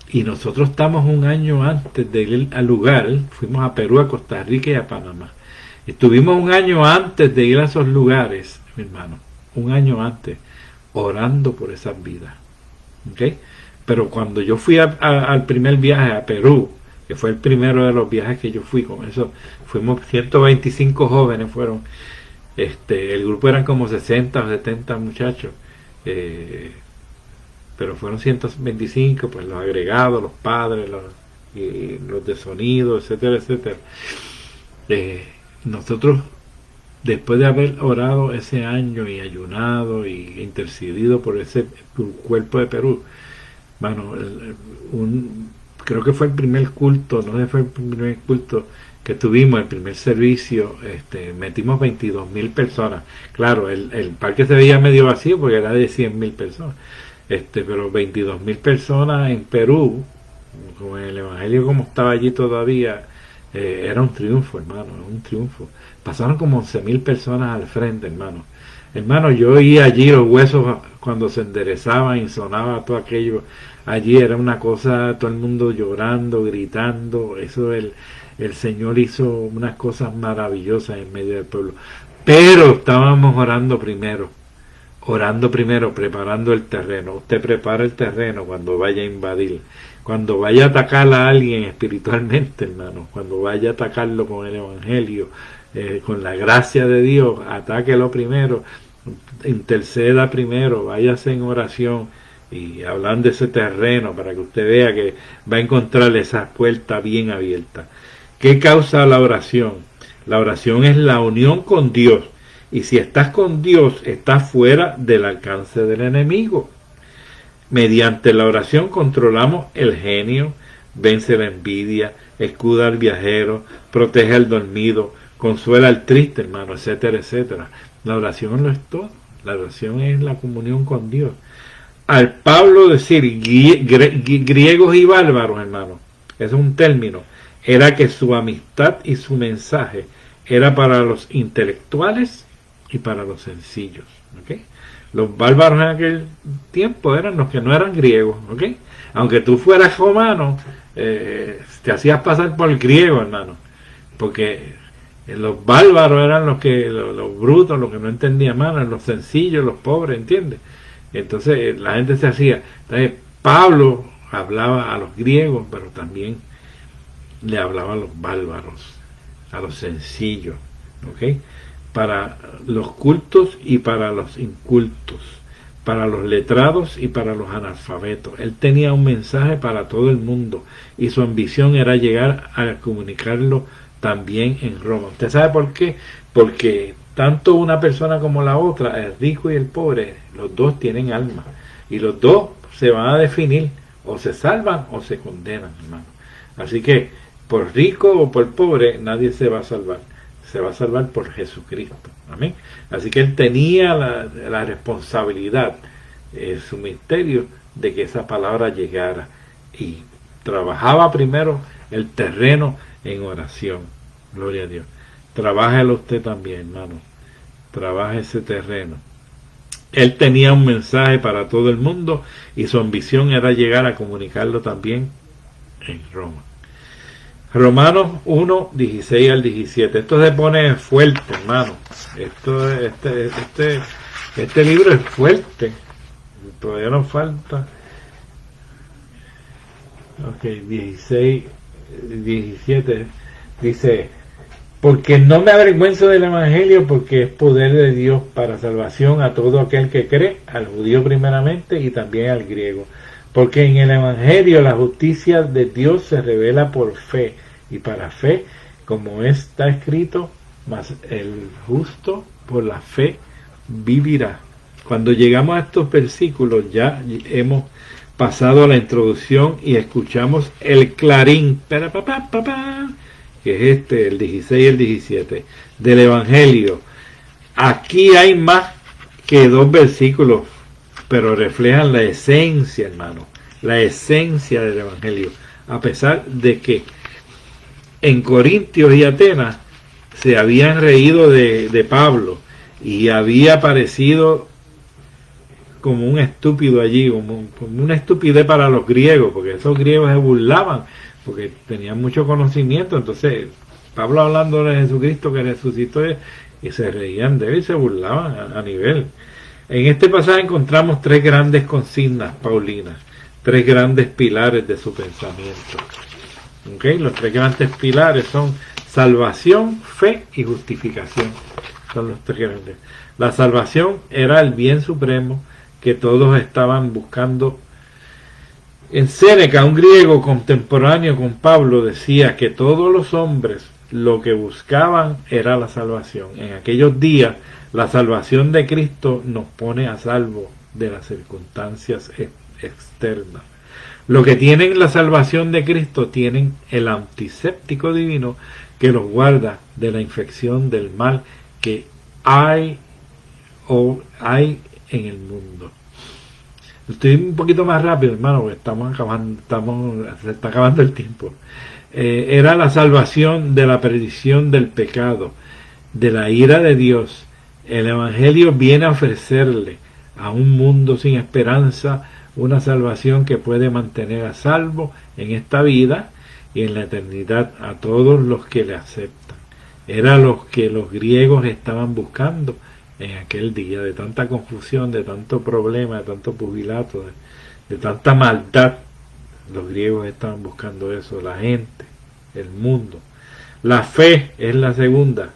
Y nosotros estamos un año antes de ir al lugar, fuimos a Perú, a Costa Rica y a Panamá. Estuvimos un año antes de ir a esos lugares, mi hermano, un año antes, orando por esas vidas. ¿Ok? Pero cuando yo fui al primer viaje a Perú, que fue el primero de los viajes que yo fui, con eso fuimos 125 jóvenes, fueron, el grupo eran como 60 o 70 muchachos, pero fueron 125, pues los agregados, los padres, los de sonido, etcétera, etcétera. Nosotros, después de haber orado ese año y ayunado y intercedido por ese cuerpo de Perú, bueno, creo que fue el primer culto, no sé, fue el primer culto que tuvimos, el primer servicio, metimos 22,000 personas. Claro, el parque se veía medio vacío porque era de 100,000 personas, pero 22,000 personas en Perú, con el evangelio como estaba allí todavía, era un triunfo, hermano, un triunfo. Pasaron como 11,000 personas al frente, hermano. Hermano, yo oía allí los huesos cuando se enderezaban y sonaba todo aquello. Allí era una cosa, todo el mundo llorando, gritando. Eso el Señor hizo unas cosas maravillosas en medio del pueblo. Pero estábamos orando primero, preparando el terreno. Usted prepara el terreno cuando vaya a invadir, cuando vaya a atacar a alguien espiritualmente, hermano, cuando vaya a atacarlo con el evangelio, con la gracia de Dios, atáquelo primero, interceda primero, váyase en oración y hablan de ese terreno para que usted vea que va a encontrar esa puerta bien abierta. ¿Qué causa la oración? La oración es la unión con Dios, y si estás con Dios, estás fuera del alcance del enemigo. Mediante la oración controlamos el genio, vence la envidia, escuda al viajero, protege al dormido, consuela al triste, hermano, etcétera, etcétera. La oración no es todo. La oración es la comunión con Dios. Al Pablo decir griegos y bárbaros, hermano, es un término, era que su amistad y su mensaje era para los intelectuales y para los sencillos. ¿Okay? Los bárbaros en aquel tiempo eran los que no eran griegos. ¿Okay? Aunque tú fueras romano, te hacías pasar por griego, hermano, porque los bárbaros eran los brutos, los que no entendían nada, los sencillos, los pobres, ¿entiendes? Entonces la gente se hacía. Entonces Pablo hablaba a los griegos, pero también le hablaba a los bárbaros, a los sencillos, ¿ok? Para los cultos y para los incultos, para los letrados y para los analfabetos. Él tenía un mensaje para todo el mundo y su ambición era llegar a comunicarlo también en Roma. ¿Usted sabe por qué? Porque tanto una persona como la otra, el rico y el pobre, los dos tienen alma y los dos se van a definir, o se salvan o se condenan, hermano. Así que por rico o por pobre nadie se va a salvar, se va a salvar por Jesucristo. Amén. Así que él tenía la responsabilidad, su misterio, de que esa palabra llegara, y trabajaba primero el terreno en oración. Gloria a Dios. Trabájelo usted también, hermano. Trabaje ese terreno. Él tenía un mensaje para todo el mundo y su ambición era llegar a comunicarlo también en Roma. Romanos 1, 16 al 17. Esto se pone fuerte, hermano. Este libro es fuerte. Todavía nos falta. Ok, 16, 17. Dice: porque no me avergüenzo del evangelio, porque es poder de Dios para salvación a todo aquel que cree, al judío primeramente y también al griego. Porque en el evangelio la justicia de Dios se revela por fe, y para fe, como está escrito, mas el justo por la fe vivirá. Cuando llegamos a estos versículos ya hemos pasado a la introducción y escuchamos el clarín, que es el 16 y el 17, del Evangelio. Aquí hay más que 2 versículos, pero reflejan la esencia, hermano, la esencia del Evangelio. A pesar de que en Corintios y Atenas se habían reído de Pablo y había parecido como un estúpido allí, como una estupidez para los griegos, porque esos griegos se burlaban, porque tenían mucho conocimiento. Entonces Pablo hablando de Jesucristo que resucitó, y se reían de él y se burlaban a nivel. En este pasaje encontramos 3 grandes consignas paulinas, 3 grandes pilares de su pensamiento. ¿Okay? Los 3 grandes pilares son salvación, fe y justificación. Son los 3 grandes. La salvación era el bien supremo que todos estaban buscando. En Séneca, un griego contemporáneo con Pablo, decía que todos los hombres lo que buscaban era la salvación. En aquellos días, la salvación de Cristo nos pone a salvo de las circunstancias externas. Los que tienen la salvación de Cristo tienen el antiséptico divino que los guarda de la infección del mal que hay en el mundo. Estoy un poquito más rápido, hermano, porque se está acabando el tiempo. Era la salvación de la perdición del pecado, de la ira de Dios. El Evangelio viene a ofrecerle a un mundo sin esperanza una salvación que puede mantener a salvo en esta vida y en la eternidad a todos los que le aceptan. Era lo que los griegos estaban buscando en aquel día, de tanta confusión, de tanto problema, de tanto pugilato, de tanta maldad. Los griegos estaban buscando eso, la gente, el mundo. La fe es la segunda.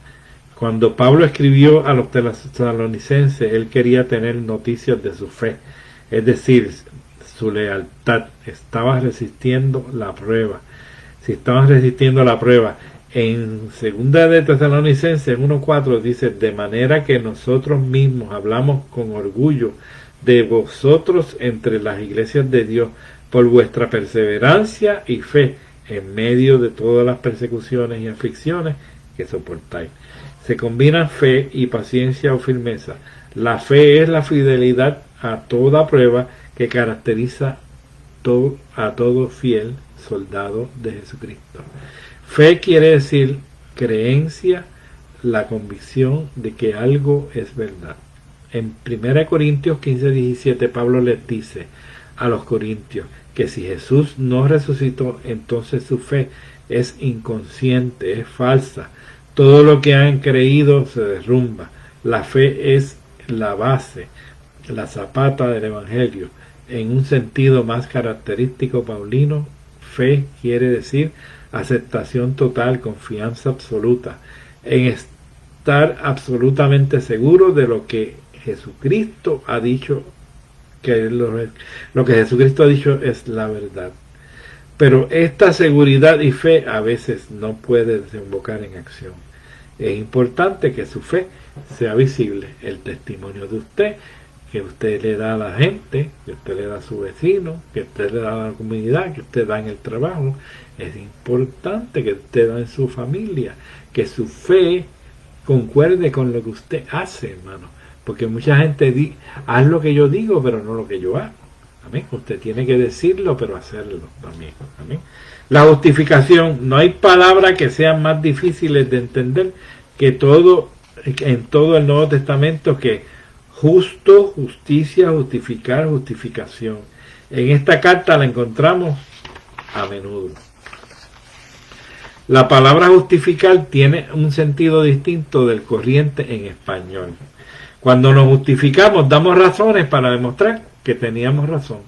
Cuando Pablo escribió a los tesalonicenses, él quería tener noticias de su fe, es decir, su lealtad. Estaba resistiendo la prueba. Si estaban resistiendo la prueba, en segunda de Tesalonicenses 1:4 dice: de manera que nosotros mismos hablamos con orgullo de vosotros entre las iglesias de Dios por vuestra perseverancia y fe en medio de todas las persecuciones y aflicciones que soportáis. Se combinan fe y paciencia o firmeza. La fe es la fidelidad a toda prueba que caracteriza a todo fiel soldado de Jesucristo. Fe quiere decir creencia, la convicción de que algo es verdad. En 1 Corintios 15:17 Pablo les dice a los corintios que si Jesús no resucitó, entonces su fe es inconsciente, es falsa. Todo lo que han creído se derrumba. La fe es la base, la zapata del Evangelio. En un sentido más característico paulino, fe quiere decir aceptación total, confianza absoluta, en estar absolutamente seguro de lo que Jesucristo ha dicho, que lo que Jesucristo ha dicho es la verdad. Pero esta seguridad y fe a veces no puede desembocar en acción. Es importante que su fe sea visible, el testimonio de usted, que usted le da a la gente, que usted le da a su vecino, que usted le da a la comunidad, que usted da en el trabajo. Es importante que usted da en su familia, que su fe concuerde con lo que usted hace, hermano. Porque mucha gente dice: haz lo que yo digo, pero no lo que yo hago. Amén. Usted tiene que decirlo, pero hacerlo también. Amén. La justificación. No hay palabras que sean más difíciles de entender que en todo el Nuevo Testamento que justo, justicia, justificar, justificación. En esta carta la encontramos a menudo. La palabra justificar tiene un sentido distinto del corriente en español. Cuando nos justificamos, damos razones para demostrar que teníamos razón.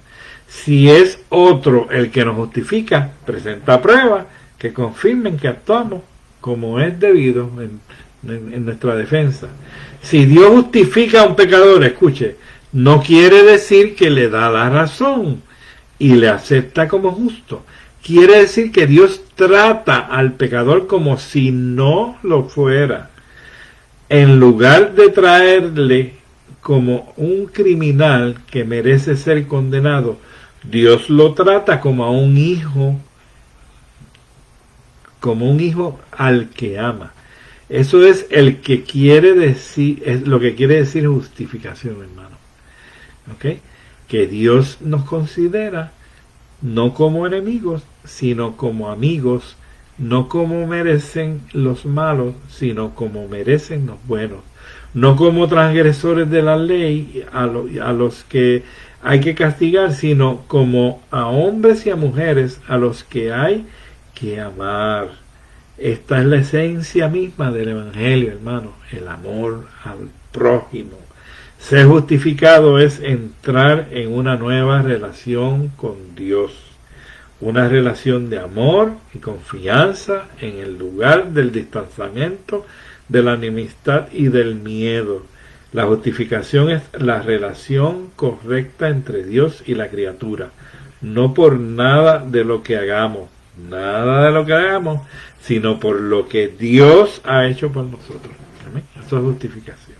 Si es otro el que nos justifica, presenta pruebas que confirmen que actuamos como es debido en nuestra defensa. Si Dios justifica a un pecador, escuche, no quiere decir que le da la razón y le acepta como justo. Quiere decir que Dios trata al pecador como si no lo fuera. En lugar de traerle como un criminal que merece ser condenado, Dios lo trata como a un hijo al que ama. Eso es el que quiere decir, es lo que quiere decir justificación, hermano. ¿Ok? Que Dios nos considera no como enemigos, sino como amigos, no como merecen los malos, sino como merecen los buenos, no como transgresores de la ley a los que hay que castigar, sino como a hombres y a mujeres a los que hay que amar. Esta es la esencia misma del Evangelio, hermano, el amor al prójimo. Ser justificado es entrar en una nueva relación con Dios, una relación de amor y confianza en el lugar del distanciamiento, de la enemistad y del miedo. La justificación es la relación correcta entre Dios y la criatura, no por nada de lo que hagamos, sino por lo que Dios ha hecho por nosotros. ¿Amén? Eso es justificación.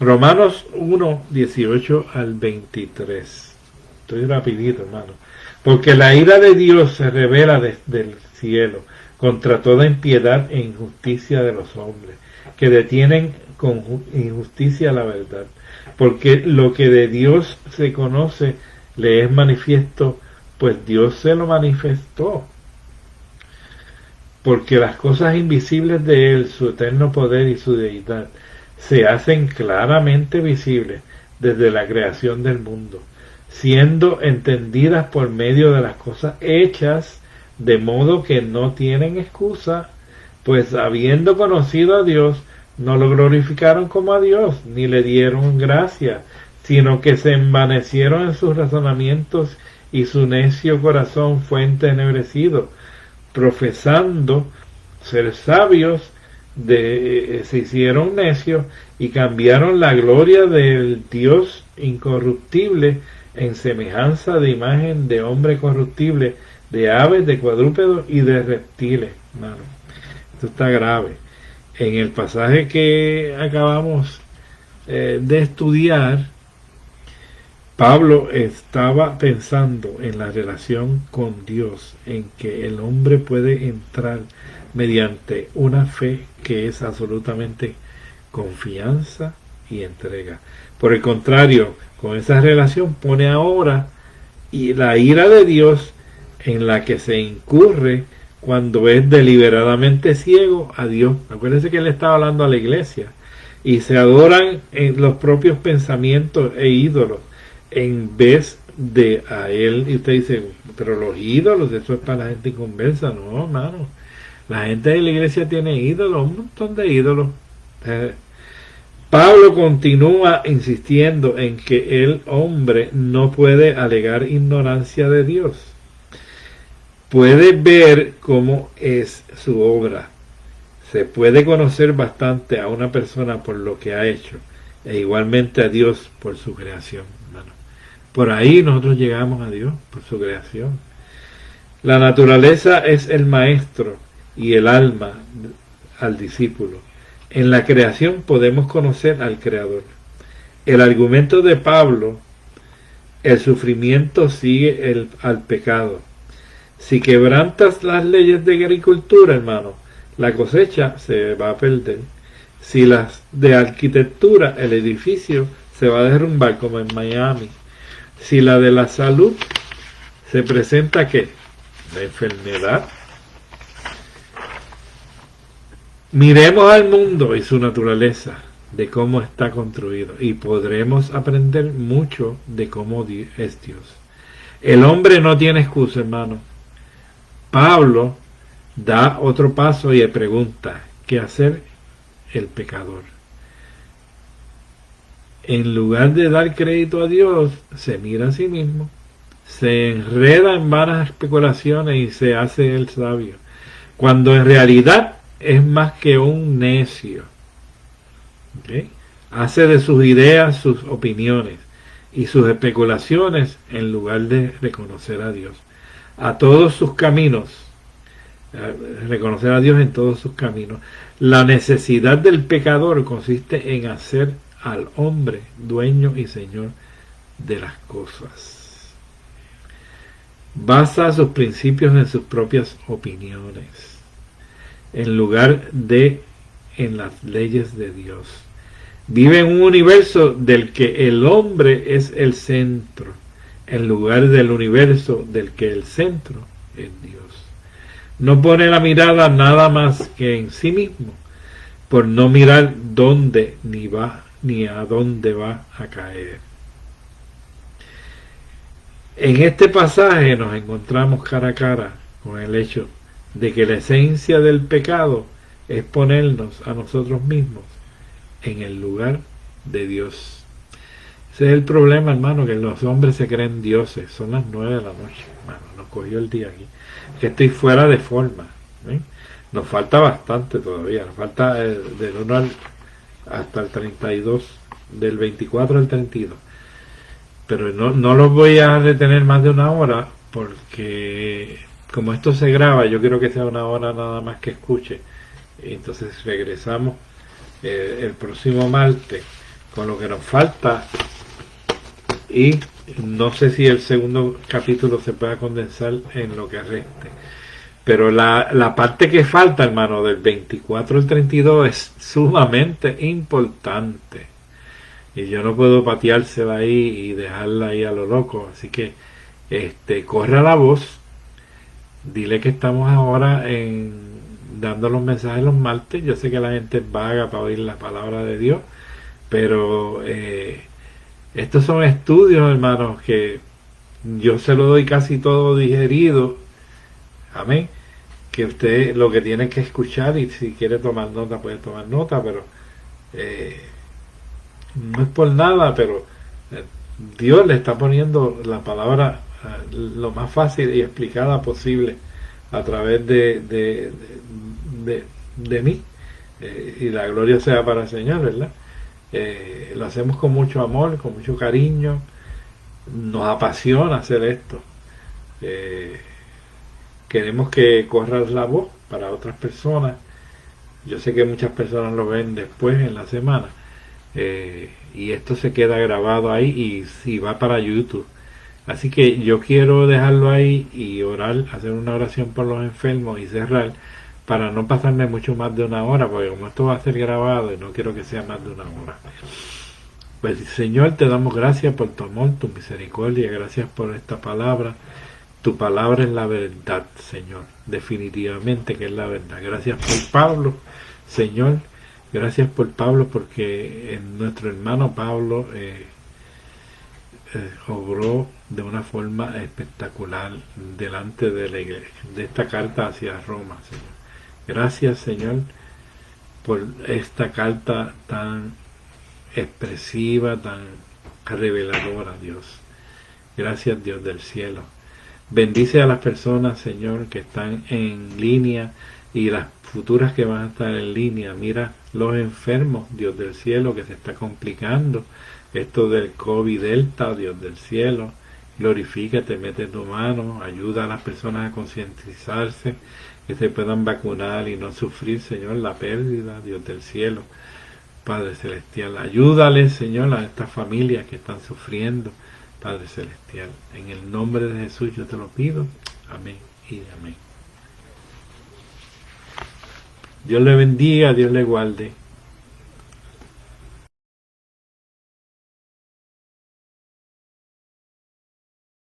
Romanos 1, 18 al 23. Estoy rapidito, hermano. Porque la ira de Dios se revela desde el cielo contra toda impiedad e injusticia de los hombres, que detienen con injusticia la verdad. Porque lo que de Dios se conoce le es manifiesto, pues Dios se lo manifestó. Porque las cosas invisibles de Él, su eterno poder y su deidad, se hacen claramente visibles desde la creación del mundo, siendo entendidas por medio de las cosas hechas, de modo que no tienen excusa, pues habiendo conocido a Dios, no lo glorificaron como a Dios, ni le dieron gracia, sino que se envanecieron en sus razonamientos y su necio corazón fue entenebrecido. Profesando ser sabios, se hicieron necios y cambiaron la gloria del Dios incorruptible en semejanza de imagen de hombre corruptible, de aves, de cuadrúpedos y de reptiles. Mano, esto está grave. En el pasaje que acabamos de estudiar, Pablo estaba pensando en la relación con Dios, en que el hombre puede entrar mediante una fe que es absolutamente confianza y entrega. Por el contrario, con esa relación pone ahora y la ira de Dios en la que se incurre cuando es deliberadamente ciego a Dios. Acuérdense que él estaba hablando a la iglesia. Y se adoran en los propios pensamientos e ídolos en vez de a él. Y usted dice, pero los ídolos, eso es para la gente inconversa. No, hermano. La gente de la iglesia tiene ídolos, un montón de ídolos. Pablo continúa insistiendo en que el hombre no puede alegar ignorancia de Dios. Puede ver cómo es su obra. Se puede conocer bastante a una persona por lo que ha hecho, e igualmente a Dios por su creación, hermano. Por ahí nosotros llegamos a Dios, por su creación. La naturaleza es el maestro y el alma al discípulo. En la creación podemos conocer al Creador. El argumento de Pablo, el sufrimiento sigue al pecado. Si quebrantas las leyes de agricultura, hermano, la cosecha se va a perder. Si las de arquitectura, el edificio se va a derrumbar como en Miami. Si la de la salud se presenta, ¿qué? La enfermedad. Miremos al mundo y su naturaleza, de cómo está construido, y podremos aprender mucho de cómo es Dios. El hombre no tiene excusa, hermano. Pablo da otro paso y le pregunta, ¿qué hacer el pecador? En lugar de dar crédito a Dios, se mira a sí mismo, se enreda en vanas especulaciones y se hace el sabio, cuando en realidad es más que un necio. ¿Okay? Hace de sus ideas sus opiniones y sus especulaciones en lugar de reconocer a Dios. A todos sus caminos, reconocer a Dios en todos sus caminos. La necesidad del pecador consiste en hacer al hombre dueño y señor de las cosas. Basa sus principios en sus propias opiniones, en lugar de en las leyes de Dios. Vive en un universo del que el hombre es el centro, en lugar del universo del que el centro es Dios. No pone la mirada nada más que en sí mismo, por no mirar dónde ni a dónde va a caer. En este pasaje nos encontramos cara a cara con el hecho de que la esencia del pecado es ponernos a nosotros mismos en el lugar de Dios. Ese es el problema, hermano, que los hombres se creen dioses. Son las 9 de la noche, hermano, nos cogió el día aquí. Que estoy fuera de forma. Nos falta bastante todavía, nos falta del 1 hasta el 32, del 24 al 32. Pero no los voy a detener más de una hora, porque como esto se graba, yo quiero que sea una hora nada más que escuche. Entonces regresamos el próximo martes con lo que nos falta, y no sé si el segundo capítulo se pueda condensar en lo que reste, pero la parte que falta, hermano, del 24 al 32 es sumamente importante, y yo no puedo pateársela ahí y dejarla ahí a lo loco. Así que corra la voz, dile que estamos ahora dando los mensajes los martes. Yo sé que la gente es vaga para oír la palabra de Dios, pero estos son estudios, hermanos, que yo se lo doy casi todo digerido. Amén. Que usted lo que tiene que escuchar, y si quiere tomar nota puede tomar nota, pero no es por nada, pero Dios le está poniendo la palabra lo más fácil y explicada posible a través de mí, y la gloria sea para el Señor, ¿verdad? Lo hacemos con mucho amor, con mucho cariño, nos apasiona hacer esto. Queremos que corra la voz para otras personas. Yo sé que muchas personas lo ven después en la semana, y esto se queda grabado ahí y va para YouTube. Así que yo quiero dejarlo ahí y orar, hacer una oración por los enfermos y cerrar, para no pasarme mucho más de una hora, porque como esto va a ser grabado y no quiero que sea más de una hora. Pues Señor, te damos gracias por tu amor, tu misericordia, gracias por esta palabra. Tu palabra es la verdad, Señor, definitivamente que es la verdad. Gracias por Pablo, Señor, gracias por Pablo, porque nuestro hermano Pablo obró de una forma espectacular delante de la iglesia, de esta carta hacia Roma, Señor. Gracias, Señor, por esta carta tan expresiva, tan reveladora, Dios. Gracias, Dios del cielo. Bendice a las personas, Señor, que están en línea y las futuras que van a estar en línea. Mira los enfermos, Dios del cielo, que se está complicando esto del COVID Delta, Dios del cielo. Glorifícate, mete tu mano, ayuda a las personas a concientizarse, que se puedan vacunar y no sufrir, Señor, la pérdida, Dios del cielo. Padre celestial, ayúdales, Señor, a estas familias que están sufriendo, Padre celestial. En el nombre de Jesús yo te lo pido. Amén y amén. Dios le bendiga, Dios le guarde.